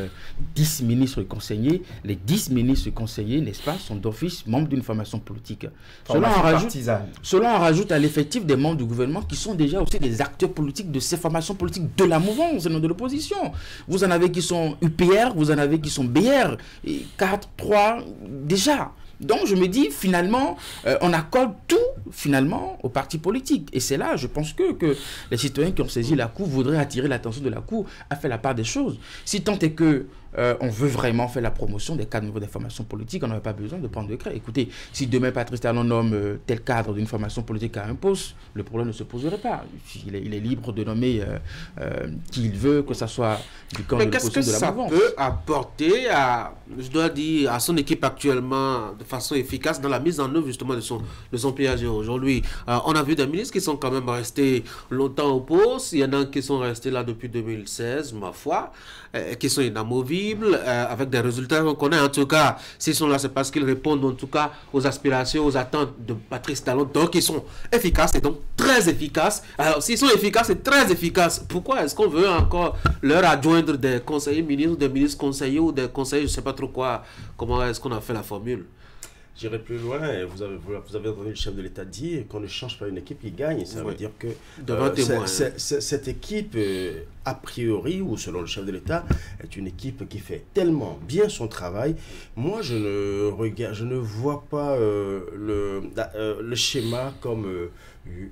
10 ministres conseillers, les 10 ministres conseillers, n'est-ce pas, sont d'office membres d'une formation politique. Cela en rajoute à l'effectif des membres du gouvernement qui sont déjà aussi des acteurs politiques de ces formations politiques de la mouvance et non de l'opposition. Vous en avez qui sont UPR, vous en avez qui sont BR, 4, 3, déjà. Donc je me dis, finalement, on accorde tout, finalement, aux partis politiques. Et c'est là, je pense que les citoyens qui ont saisi la Cour voudraient attirer l'attention de la Cour à faire la part des choses. Si tant est que on veut vraiment faire la promotion des cadres nouveaux des formations politiques, on n'aurait pas besoin de prendre de décret. Écoutez, si demain Patrice Talon nomme tel cadre d'une formation politique à un poste, le problème ne se poserait pas. Il est libre de nommer qui il veut, que ce soit du camp de l'opposition de la mouvance. Mais qu'est-ce que ça peut apporter je dois dire, à son équipe actuellement de façon efficace dans la mise en œuvre justement de son PAG aujourd'hui? On a vu des ministres qui sont quand même restés longtemps au poste. Il y en a qui sont restés là depuis 2016, ma foi, qui sont inamovibles, avec des résultats qu'on connaît. En tout cas, s'ils sont là, c'est parce qu'ils répondent en tout cas aux aspirations, aux attentes de Patrice Talon. Donc, ils sont efficaces et donc très efficaces. Alors, s'ils sont efficaces et très efficaces, pourquoi est-ce qu'on veut encore leur adjoindre des conseillers ministres, des ministres conseillers ou des conseillers, je ne sais pas trop quoi? Comment est-ce qu'on a fait la formule? J'irai plus loin. Vous avez entendu le chef de l'État dire qu'on ne change pas une équipe qui gagne. Ça veut dire que cette équipe, a priori, ou selon le chef de l'État, est une équipe qui fait tellement bien son travail. Moi, je ne vois pas le schéma comme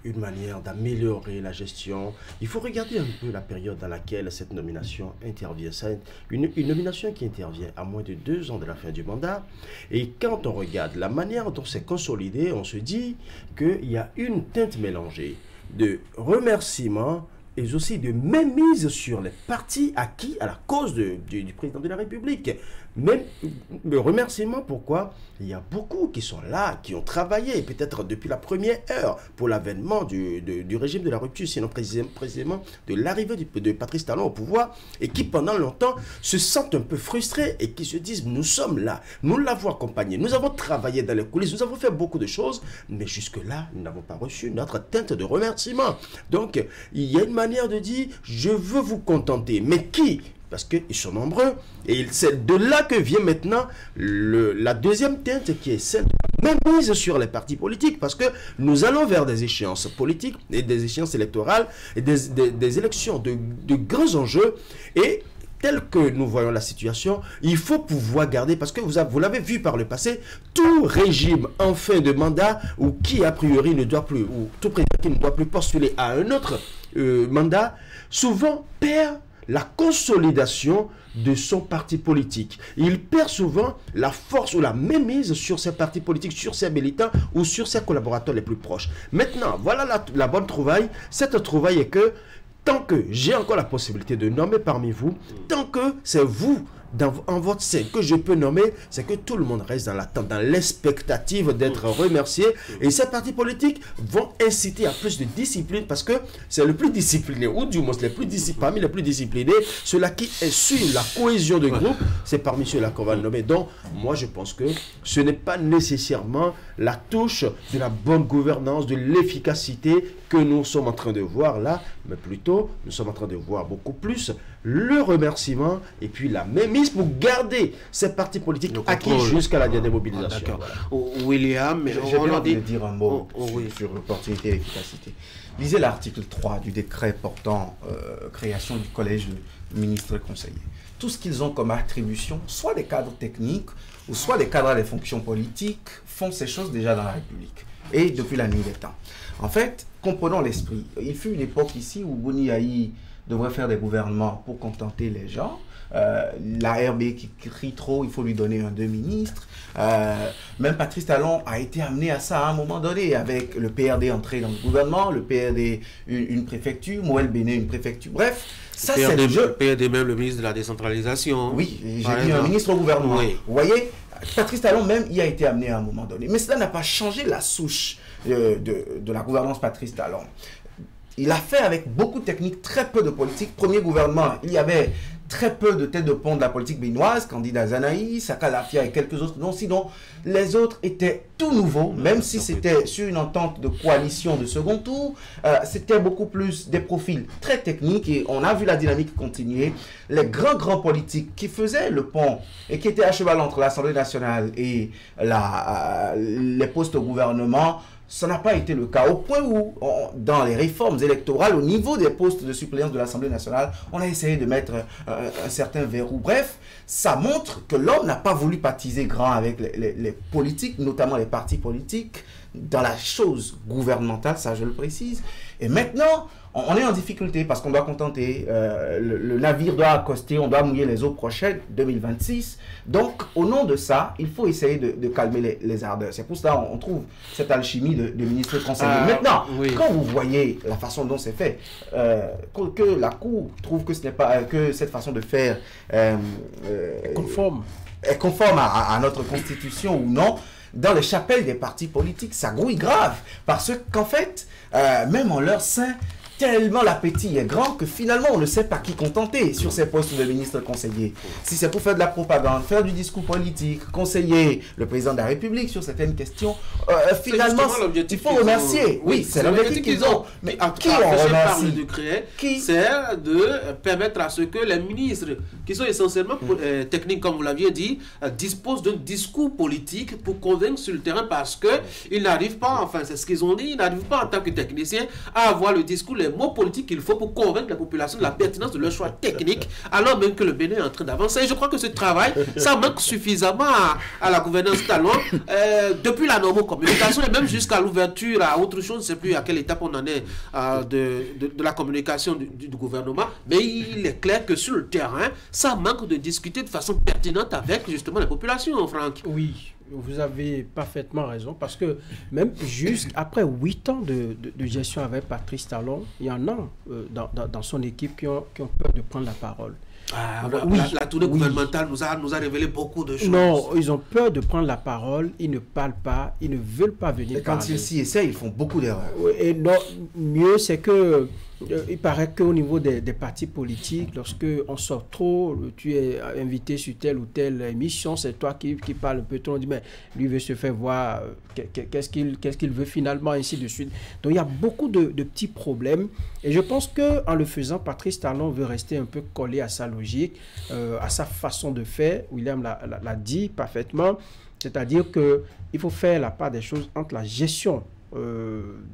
une manière d'améliorer la gestion. Il faut regarder un peu la période dans laquelle cette nomination intervient. C'est une nomination qui intervient à moins de 2 ans de la fin du mandat. Et quand on regarde la manière dont c'est consolidé, on se dit qu'il y a une teinte mélangée de remerciements et aussi de mainmise sur les partis acquis à la cause du président de la République. Même le remerciement, pourquoi? Il y a beaucoup qui sont là, qui ont travaillé, peut-être depuis la première heure, pour l'avènement du régime de la rupture, sinon précisément de l'arrivée de Patrice Talon au pouvoir, et qui pendant longtemps se sentent un peu frustrés et qui se disent, nous sommes là, nous l'avons accompagné, nous avons travaillé dans les coulisses, nous avons fait beaucoup de choses, mais jusque-là, nous n'avons pas reçu notre teinte de remerciement. Donc, il y a une manière de dire, je veux vous contenter, mais qui? Parce qu'ils sont nombreux. Et c'est de là que vient maintenant la deuxième teinte qui est celle de la même mise sur les partis politiques. Parce que nous allons vers des échéances politiques et des échéances électorales et des élections de grands enjeux. Et tel que nous voyons la situation, il faut pouvoir garder, parce que vous l'avez vu par le passé, tout régime en fin de mandat ou qui a priori ne doit plus, ou tout président qui ne doit plus postuler à un autre mandat, souvent perd la consolidation de son parti politique. Il perd souvent la force ou la mainmise sur ses partis politiques, sur ses militants ou sur ses collaborateurs les plus proches. Maintenant, voilà la bonne trouvaille. Cette trouvaille est que tant que j'ai encore la possibilité de nommer parmi vous, tant que c'est vous, en votre sein, que je peux nommer, c'est que tout le monde reste dans l'attente, dans l'expectative d'être remercié. Et ces partis politiques vont inciter à plus de discipline, parce que c'est le plus discipliné, ou du moins parmi les plus disciplinés, ceux-là qui assurent la cohésion de groupe, c'est parmi ceux-là qu'on va nommer. Donc, moi, je pense que ce n'est pas nécessairement la touche de la bonne gouvernance, de l'efficacité que nous sommes en train de voir là, mais plutôt, nous sommes en train de voir beaucoup plus le remerciement et puis la mainmise pour garder ces partis politiques acquis jusqu'à la dernière mobilisation. Voilà. William, mais j'ai envie de dire un mot sur l'opportunité et l'efficacité. Lisez l'article 3 du décret portant création du collège de ministres et conseillers. Tout ce qu'ils ont comme attribution, soit des cadres techniques ou soit des cadres des fonctions politiques, font ces choses déjà dans la République et depuis la nuit des temps. En fait, comprenons l'esprit. Il fut une époque ici où Boni Aïe devrait faire des gouvernements pour contenter les gens. La RB qui crie trop, il faut lui donner un 2 ministres. Même Patrice Talon a été amené à ça à un moment donné, avec le PRD entré dans le gouvernement, le PRD une préfecture, Moël Béné une préfecture. Bref, ça c'est le jeu. PRD même le ministre de la décentralisation. Oui, j'ai dit un ministre au gouvernement. Oui. Vous voyez, Patrice Talon même y a été amené à un moment donné. Mais cela n'a pas changé la souche de la gouvernance Patrice Talon. Il a fait avec beaucoup de techniques, très peu de politique. Premier gouvernement, il y avait très peu de têtes de pont de la politique béninoise, candidat Zanaï, Saka Lafia et quelques autres. Non, sinon, les autres étaient tout nouveaux, même si c'était sur une entente de coalition de second tour. C'était beaucoup plus des profils très techniques et on a vu la dynamique continuer. Les grands politiques qui faisaient le pont et qui étaient à cheval entre l'Assemblée nationale et les postes au gouvernement, ça n'a pas été le cas, au point où, dans les réformes électorales, au niveau des postes de suppléance de l'Assemblée nationale, on a essayé de mettre un certain verrou. Bref, ça montre que l'homme n'a pas voulu baptiser grand avec les politiques, notamment les partis politiques, dans la chose gouvernementale, ça je le précise. Et maintenant, on est en difficulté parce qu'on doit contenter, le navire doit accoster, on doit mouiller les eaux prochaines, 2026. Donc, au nom de ça, il faut essayer de calmer les ardeurs. C'est pour ça qu'on trouve cette alchimie de ministres conseillers. Maintenant, quand vous voyez la façon dont c'est fait, que la Cour trouve que ce n'est pas que cette façon de faire est conforme à notre Constitution ou non, dans les chapelles des partis politiques, ça grouille grave. Parce qu'en fait, même en leur sein, tellement l'appétit est grand que finalement on ne sait pas qui contenter sur ces postes de ministres conseillers. Si c'est pour faire de la propagande, faire du discours politique, conseiller le président de la République sur certaines questions, finalement il faut remercier. Oui, c'est l'objectif qu'ils ont. Mais à qui on remercie? C'est de permettre à ce que les ministres, qui sont essentiellement techniques comme vous l'aviez dit, disposent d'un discours politique pour convaincre sur le terrain, parce qu'ils n'arrivent pas, enfin c'est ce qu'ils ont dit, ils n'arrivent pas en tant que techniciens à avoir le discours les mots politiques qu'il faut pour convaincre la population de la pertinence de leur choix technique, alors même que le Bénin est en train d'avancer. Et je crois que ce travail, ça manque suffisamment à la gouvernance talon, depuis la normocommunication et même jusqu'à l'ouverture à autre chose. Je ne sais plus à quelle étape on en est de la communication du gouvernement, mais il est clair que sur le terrain, ça manque de discuter de façon pertinente avec justement la population, Franck. Oui. Vous avez parfaitement raison, parce que même jusqu'après 8 ans de gestion avec Patrice Talon, il y en a dans son équipe qui ont peur de prendre la parole. La tournée gouvernementale nous a révélé beaucoup de choses. Non, ils ont peur de prendre la parole, ils ne parlent pas, ils ne veulent pas venir parler. Quand ils s'y essaient, ils font beaucoup d'erreurs. Et non, mieux, c'est que il paraît qu'au niveau des partis politiques, lorsque on sort trop, tu es invité sur telle ou telle émission, c'est toi qui parle un peu trop, on dit mais lui veut se faire voir, qu'est-ce qu'il veut finalement, ainsi de suite. Donc il y a beaucoup de petits problèmes, et je pense qu'en le faisant, Patrice Talon veut rester un peu collé à sa logique, à sa façon de faire. William l'a dit parfaitement, c'est-à-dire qu'il faut faire la part des choses entre la gestion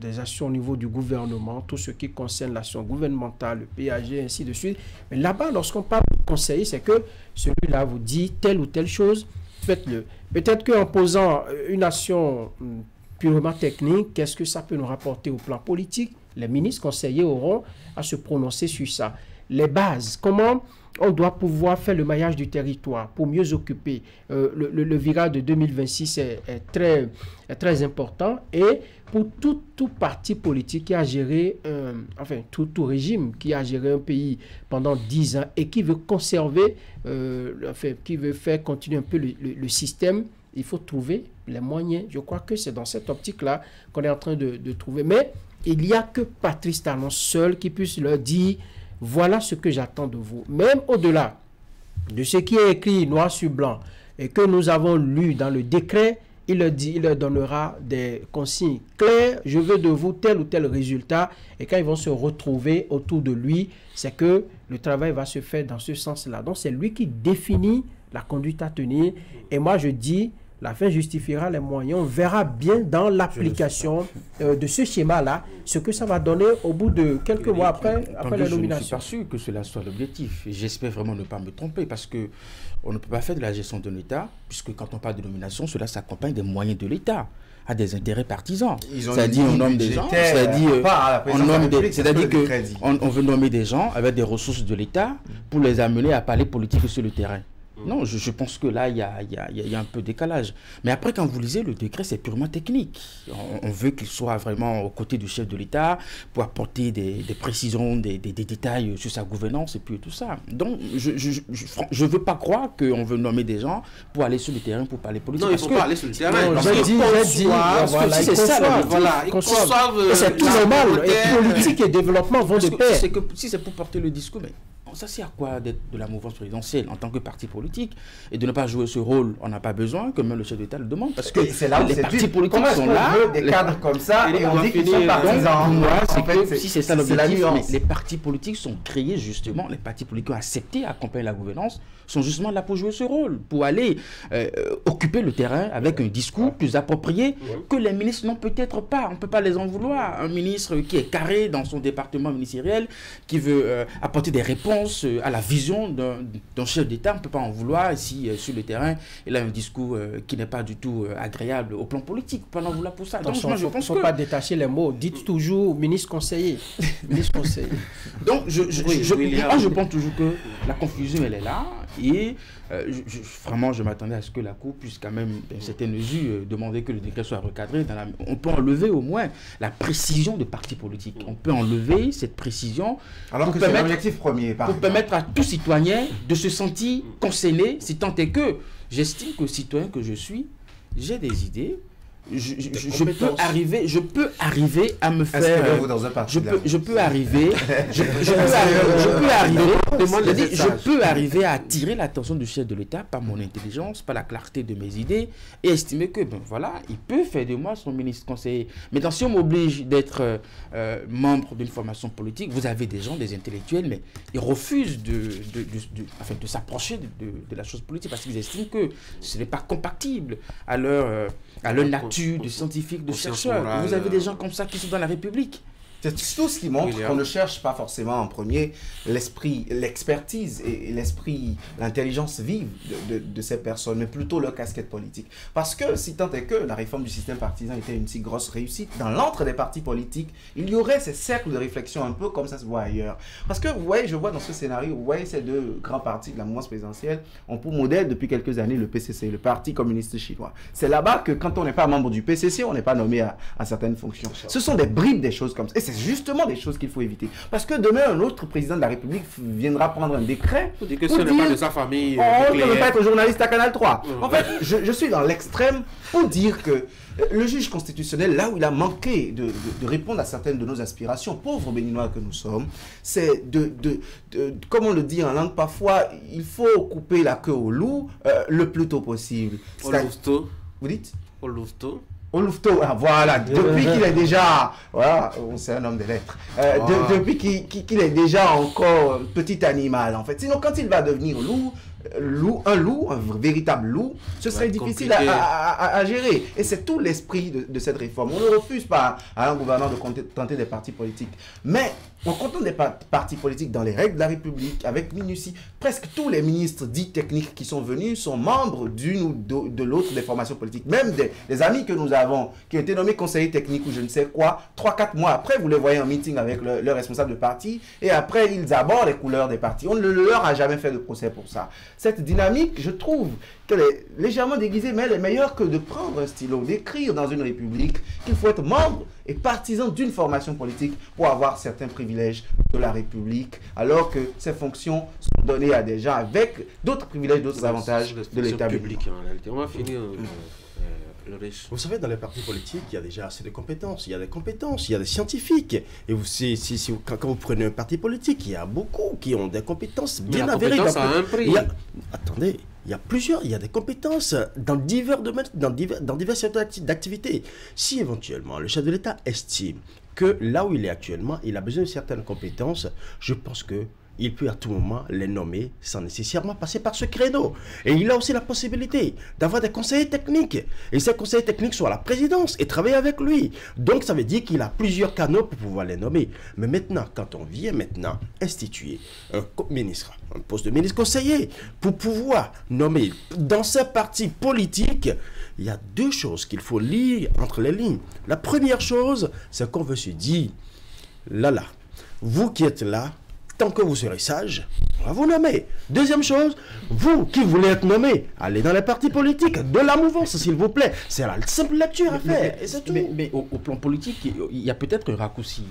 des actions au niveau du gouvernement, tout ce qui concerne l'action gouvernementale, le PAG, ainsi de suite. Mais là-bas, lorsqu'on parle de conseiller, c'est que celui-là vous dit telle ou telle chose, faites-le. Peut-être qu'en posant une action purement technique, qu'est-ce que ça peut nous rapporter au plan politique? Les ministres conseillers auront à se prononcer sur ça. Les bases, comment on doit pouvoir faire le maillage du territoire pour mieux occuper. Le virage de 2026 est très important, et pour tout parti politique qui a géré, tout régime qui a géré un pays pendant 10 ans et qui veut conserver, qui veut faire continuer un peu le système, il faut trouver les moyens. Je crois que c'est dans cette optique-là qu'on est en train de trouver. Mais il n'y a que Patrice Talon seul qui puisse leur dire voilà ce que j'attends de vous. Même au-delà de ce qui est écrit noir sur blanc et que nous avons lu dans le décret, il leur donnera des consignes claires. Je veux de vous tel ou tel résultat. Et quand ils vont se retrouver autour de lui, c'est que le travail va se faire dans ce sens-là. Donc c'est lui qui définit la conduite à tenir. Et moi je dis, la fin justifiera les moyens. On verra bien dans l'application de ce schéma-là ce que ça va donner au bout de quelques mois après la nomination. Je ne suis pas sûr que cela soit l'objectif. Et j'espère vraiment ne pas me tromper, parce qu'on ne peut pas faire de la gestion de l'État, puisque quand on parle de nomination, cela s'accompagne des moyens de l'État, à des intérêts partisans. C'est-à-dire on nomme des gens, c'est-à-dire qu'on veut nommer des gens avec des ressources de l'État pour les amener à parler politique sur le terrain. Non, je pense que là, il y a un peu de décalage. Mais après, quand vous lisez le décret, c'est purement technique. On veut qu'il soit vraiment aux côtés du chef de l'État pour apporter des précisions, des détails sur sa gouvernance et puis tout ça. Donc, je ne veux pas croire qu'on veut nommer des gens pour aller sur le terrain, pour parler politique. Non, il faut pas aller sur le terrain. Ils conçoivent. C'est tout normal. Et politique et développement vont de pair. Si c'est pour porter le discours, mais ça sert à quoi d'être de la mouvance présidentielle en tant que parti politique et de ne pas jouer ce rôle? On n'a pas besoin que même le chef d'État le demande, parce que les partis politiques sont là. Des cadres comme ça et on dit qu'ils sont partisans. Si c'est ça l'objectif, mais les partis politiques sont créés justement, les partis politiques ont accepté à accompagner la gouvernance, sont justement là pour jouer ce rôle, pour aller occuper le terrain avec un discours plus approprié que les ministres n'ont peut-être pas. On ne peut pas les en vouloir. Un ministre qui est carré dans son département ministériel, qui veut apporter des réponses à la vision d'un chef d'État, on ne peut pas en vouloir si sur le terrain il a un discours qui n'est pas du tout agréable au plan politique. On peut pas en vouloir pour ça. Donc, moi, je pense qu'il ne faut pas détacher les mots. Dites toujours ministre conseiller. Ministre conseiller. Donc je pense toujours que la confusion elle est là, et vraiment je m'attendais à ce que la Cour puisse quand même dans une certaine mesure demander que le décret soit recadré. On peut enlever au moins la précision de partis politiques. On peut enlever cette précision alors que c'est l'objectif premier. Pour permettre à tout citoyen de se sentir concerné, si tant est que j'estime qu'au citoyen que je suis, j'ai des idées. Je peux arriver à me faire. Je peux arriver à attirer l'attention du chef de l'État par mon intelligence, par la clarté de mes idées, et estimer que voilà, il peut faire de moi son ministre conseiller. Mais si on m'oblige d'être membre d'une formation politique, vous avez des gens, des intellectuels, mais ils refusent de s'approcher de la chose politique parce qu'ils estiment que ce n'est pas compatible à leur nature de scientifiques, de chercheurs. Vous avez des gens comme ça qui sont dans la République. C'est tout ce qui montre qu'on ne cherche pas forcément en premier l'esprit, l'expertise et l'esprit, l'intelligence vive de ces personnes, mais plutôt leur casquette politique. Parce que si tant est que la réforme du système partisan était une si grosse réussite, dans l'antre des partis politiques, il y aurait ces cercles de réflexion un peu comme ça se voit ailleurs. Parce que, vous voyez, je vois dans ce scénario, vous voyez, ces deux grands partis de la mouvance présidentielle ont pour modèle depuis quelques années le PCC, le Parti communiste chinois. C'est là-bas que quand on n'est pas membre du PCC, on n'est pas nommé à certaines fonctions. Ce sont des bribes des choses comme ça. Et c'est justement des choses qu'il faut éviter. Parce que demain, un autre président de la République viendra prendre un décret pour dire que ce n'est pas de sa famille. On ne peut pas être journaliste à Canal 3. En fait, je suis dans l'extrême pour dire que le juge constitutionnel, là où il a manqué de répondre à certaines de nos aspirations, pauvres béninois que nous sommes, c'est comme on le dit en langue parfois, il faut couper la queue au loup le plus tôt possible. Vous dites Au louveteau, voilà, depuis qu'il est déjà, voilà, c'est un homme de lettres, depuis qu'il est déjà encore un petit animal en fait. Sinon quand il va devenir un véritable loup, ce serait difficile à gérer. Et c'est tout l'esprit de cette réforme. On ne refuse pas à un gouvernement de tenter des partis politiques. Mais on contente des partis politiques dans les règles de la République, avec minutie. Presque tous les ministres dits techniques qui sont venus sont membres d'une ou de l'autre des formations politiques. Même des amis que nous avons, qui ont été nommés conseillers techniques ou je ne sais quoi, 3-4 mois après, vous les voyez en meeting avec leur responsable de parti, et après, ils abordent les couleurs des partis. On ne leur a jamais fait de procès pour ça. Cette dynamique, je trouve qu'elle est légèrement déguisée, mais elle est meilleure que de prendre un stylo, d'écrire dans une république qu'il faut être membre et partisan d'une formation politique pour avoir certains privilèges de la République, alors que ces fonctions sont données à des gens avec d'autres privilèges, d'autres avantages de l'État public. On va finir. Vous savez, dans les partis politiques, il y a déjà assez de compétences. Il y a des compétences, il y a des scientifiques. Et vous, quand vous prenez un parti politique, il y a beaucoup qui ont des compétences bien avérées. Attendez, il y a des compétences dans divers domaines, dans divers secteurs d'activité. Si éventuellement le chef de l'État estime que là où il est actuellement, il a besoin de certaines compétences, je pense que il peut à tout moment les nommer sans nécessairement passer par ce créneau. Et il a aussi la possibilité d'avoir des conseillers techniques. Et ces conseillers techniques sont à la présidence et travaillent avec lui. Donc ça veut dire qu'il a plusieurs canaux pour pouvoir les nommer. Mais maintenant, quand on vient maintenant instituer un ministre, un poste de ministre conseiller, pour pouvoir nommer dans ces partis politiques, il y a deux choses qu'il faut lire entre les lignes. La première chose, c'est qu'on veut se dire, là, vous qui êtes là, tant que vous serez sage, on va vous nommer. Deuxième chose, vous qui voulez être nommé, allez dans les partis politiques, de la mouvance, s'il vous plaît. C'est la simple lecture à faire. Mais au plan politique, il y a peut-être un raccourci.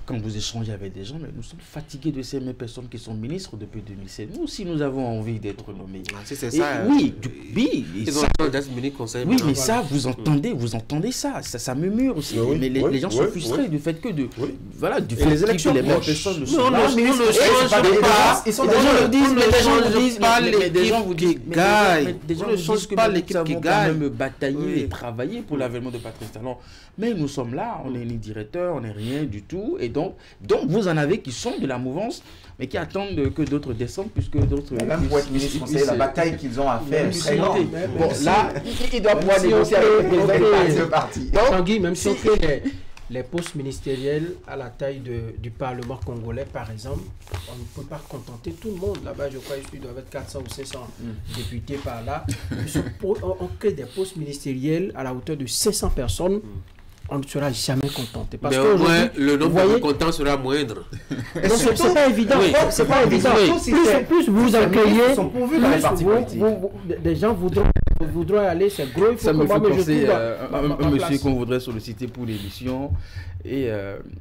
Quand vous échangez avec des gens, mais nous sommes fatigués de ces mêmes personnes qui sont ministres depuis 2007. Nous aussi, nous avons envie d'être nommés. C'est ça. Oui, mais ça, vous entendez ça. Ça murmure aussi. Mais les gens sont frustrés du fait que du fait les élections, les mêmes personnes ne sont pas. Non, mais des gens vous disent pas l'équipe qui gagne. Même batailler et travailler pour l'avènement de Patrice Talon. Mais nous sommes là, on n'est ni directeur, on n'est rien du tout. Et donc vous en avez qui sont de la mouvance, mais qui attendent que d'autres descendent, puisque d'autres... Même pour être ministre conseiller, la bataille qu'ils ont à faire, c'est énorme. Bon, là, il doit pouvoir négocier avec les partis. Tanguy, même si on fait les postes ministériels à la taille du Parlement congolais, par exemple, on ne peut pas contenter tout le monde. Là-bas, je crois qu'il doit être 400 ou 500 députés par là. On crée des postes ministériels à la hauteur de 500 personnes. On ne sera jamais contenté. Parce que le nombre de contents sera moindre. C'est pas évident. C'est pas évident. Plus vous accueillez, des gens voudront aller, c'est gros. Ça me fait penser à un monsieur qu'on voudrait solliciter pour l'émission. Et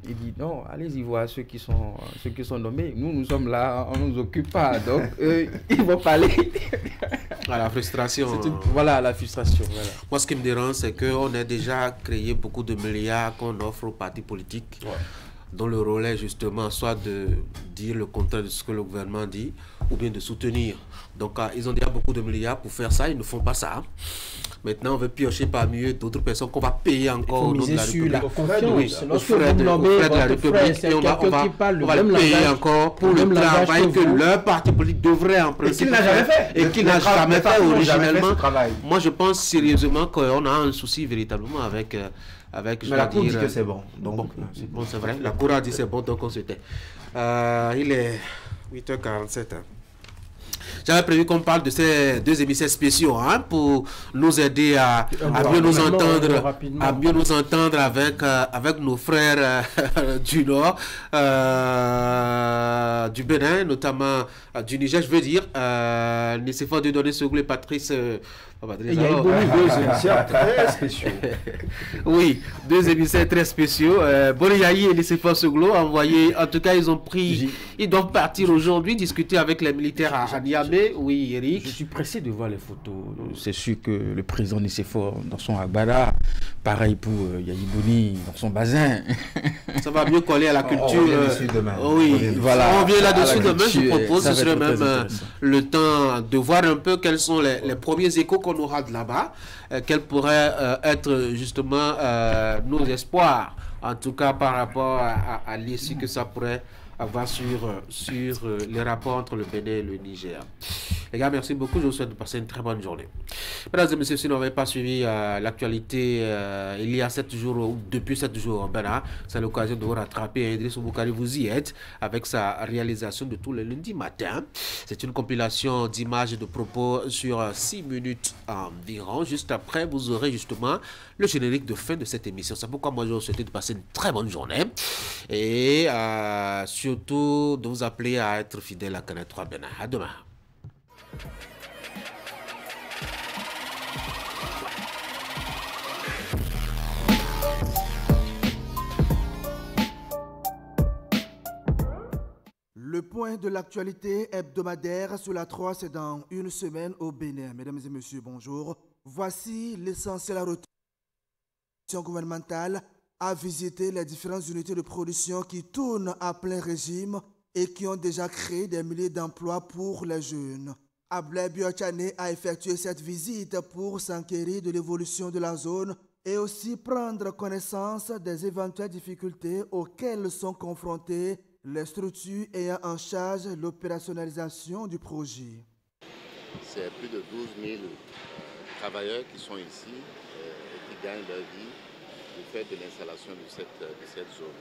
il dit non, allez-y voir ceux qui sont nommés. Nous sommes là, on ne nous occupe pas. Donc, ils vont parler. À la frustration. Voilà, la frustration. Voilà. Moi, ce qui me dérange, c'est qu'on a déjà créé beaucoup de milliards qu'on offre aux partis politiques, dont le rôle est justement soit de dire le contraire de ce que le gouvernement dit, ou bien de soutenir. Donc, ils ont déjà beaucoup de milliards pour faire ça, ils ne font pas ça. Maintenant, on veut piocher parmi eux d'autres personnes qu'on va payer encore au nom de la République. La confiance. Lorsque vous nommez votre frère, c'est quelqu'un qui parle le même langage. Payer encore pour le travail que leur parti politique devrait en principe faire et qu'il n'a jamais fait originellement. Moi, je pense sérieusement qu'on a un souci véritablement avec avec, mais la Cour dit que c'est bon. Donc, bon, c'est vrai. La Cour a dit c'est bon, donc on se tait. Il est 8h47. J'avais prévu qu'on parle de ces deux émissaires spéciaux pour nous aider à mieux nous entendre, avec nos frères du Nord, du Bénin, notamment du Niger, je veux dire. Nicéphore de donner Soglou et Patrice. Il y a eu deux émissaires très spéciaux. Oui, deux émissaires très spéciaux. Boriaï et Nicéphore Soglou envoyés. En tout cas, ils doivent partir aujourd'hui discuter avec les militaires à Niamey. Oui, Eric. Je suis pressé de voir les photos. C'est sûr que le président Nicéphore dans son agbada, pareil pour Yahibouni dans son bazin. Ça va mieux coller à la culture. Oui, voilà. On vient là-dessus demain. Je propose, ce serait même le temps de voir un peu quels sont les premiers échos qu'on aura de là-bas, quels pourraient être justement nos espoirs, en tout cas par rapport à l'issue que ça pourrait avoir sur les rapports entre le Bénin et le Niger. Les gars, merci beaucoup. Je vous souhaite de passer une très bonne journée. Mesdames et messieurs, si vous n'avez pas suivi l'actualité il y a 7 jours, ou depuis 7 jours, Bénin, c'est l'occasion de vous rattraper. Idriss Boukari vous y aide avec sa réalisation de tous les lundis matins. C'est une compilation d'images et de propos sur 6 minutes environ. Juste après, vous aurez justement le générique de fin de cette émission. C'est pourquoi moi, je vous souhaite de passer une très bonne journée. Et surtout de vous appeler à être fidèle à Canal 3 Bénin. À demain. Le point de l'actualité hebdomadaire sur la 3, c'est dans une semaine au Bénin. Mesdames et messieurs, bonjour. Voici l'essentiel rotation gouvernementale a visité les différentes unités de production qui tournent à plein régime et qui ont déjà créé des milliers d'emplois pour les jeunes. Ablaye Biochane a effectué cette visite pour s'enquérir de l'évolution de la zone et aussi prendre connaissance des éventuelles difficultés auxquelles sont confrontées les structures ayant en charge l'opérationnalisation du projet. C'est plus de 12 000 travailleurs qui sont ici et qui gagnent leur vie du fait de l'installation de cette zone.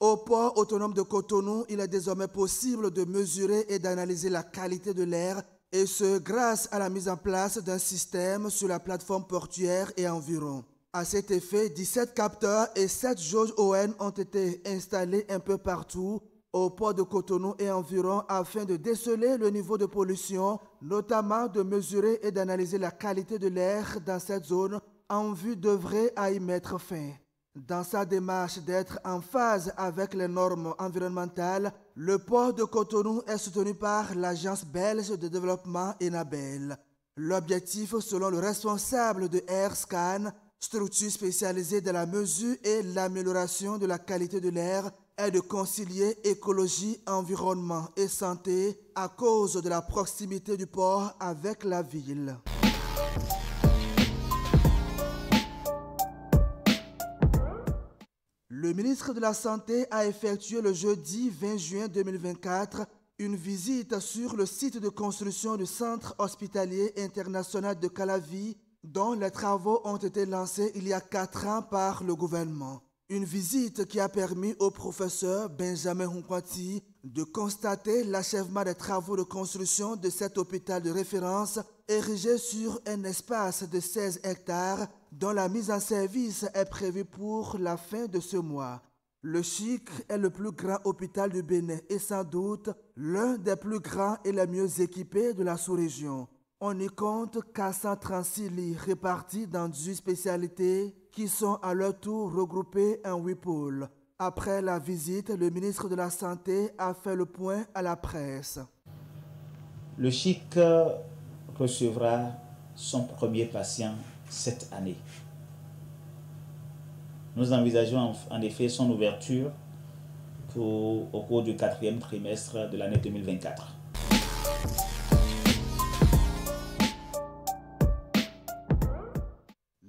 Au port autonome de Cotonou, il est désormais possible de mesurer et d'analyser la qualité de l'air, et ce grâce à la mise en place d'un système sur la plateforme portuaire et environ. À cet effet, 17 capteurs et 7 jauges ON ont été installés un peu partout au port de Cotonou et environ afin de déceler le niveau de pollution, notamment de mesurer et d'analyser la qualité de l'air dans cette zone en vue d'œuvrer à y mettre fin. Dans sa démarche d'être en phase avec les normes environnementales, le port de Cotonou est soutenu par l'Agence belge de développement ENABEL. L'objectif, selon le responsable de AirScan, structure spécialisée dans la mesure et l'amélioration de la qualité de l'air, est de concilier écologie, environnement et santé à cause de la proximité du port avec la ville. Le ministre de la Santé a effectué le jeudi 20 juin 2024 une visite sur le site de construction du Centre hospitalier international de Calavi, dont les travaux ont été lancés il y a 4 ans par le gouvernement. Une visite qui a permis au professeur Benjamin Hunkwati de constater l'achèvement des travaux de construction de cet hôpital de référence érigé sur un espace de 16 hectares dont la mise en service est prévue pour la fin de ce mois. Le CHIC est le plus grand hôpital du Bénin et sans doute l'un des plus grands et les mieux équipés de la sous-région. On y compte 436 lits répartis dans 18 spécialités qui sont à leur tour regroupés en 8 pôles. Après la visite, le ministre de la Santé a fait le point à la presse. Le CHIC recevra son premier patient cette année. Nous envisageons en effet son ouverture au cours du 4e trimestre de l'année 2024.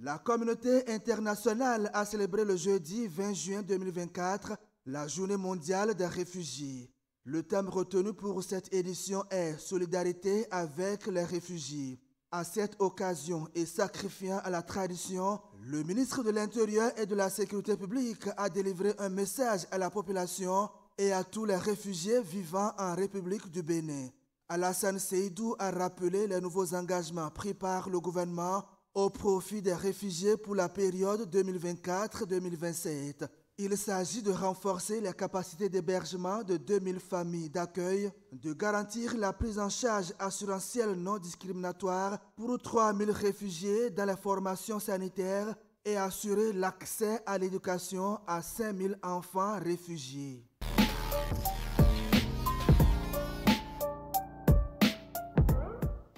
La communauté internationale a célébré le jeudi 20 juin 2024 la Journée mondiale des réfugiés. Le thème retenu pour cette édition est « Solidarité avec les réfugiés ». À cette occasion et sacrifiant à la tradition, le ministre de l'Intérieur et de la Sécurité publique a délivré un message à la population et à tous les réfugiés vivant en République du Bénin. Alassane Seydou a rappelé les nouveaux engagements pris par le gouvernement au profit des réfugiés pour la période 2024-2027. Il s'agit de renforcer les capacités d'hébergement de 2000 familles d'accueil, de garantir la prise en charge assurantielle non discriminatoire pour 3000 réfugiés dans la formation sanitaire et assurer l'accès à l'éducation à 5000 enfants réfugiés.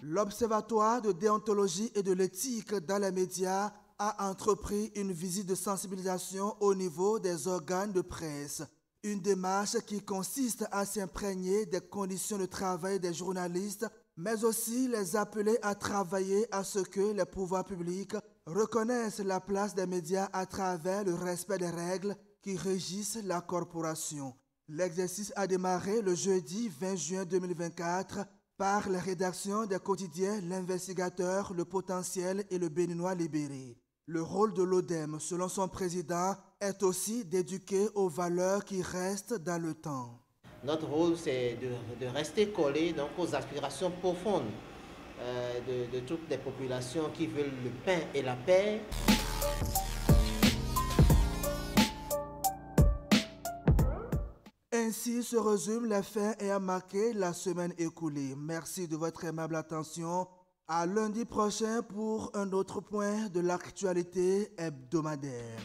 L'Observatoire de déontologie et de l'éthique dans les médias a entrepris une visite de sensibilisation au niveau des organes de presse. Une démarche qui consiste à s'imprégner des conditions de travail des journalistes, mais aussi les appeler à travailler à ce que les pouvoirs publics reconnaissent la place des médias à travers le respect des règles qui régissent la corporation. L'exercice a démarré le jeudi 20 juin 2024 par les rédactions des quotidiens L'Investigateur, Le Potentiel et Le Béninois Libéré. Le rôle de l'ODEM, selon son président, est aussi d'éduquer aux valeurs qui restent dans le temps. Notre rôle, c'est de rester collé donc, aux aspirations profondes de toutes les populations qui veulent le pain et la paix. Ainsi se résument les faits ayant marqué la semaine écoulée. Merci de votre aimable attention. À lundi prochain pour un autre point de l'actualité hebdomadaire.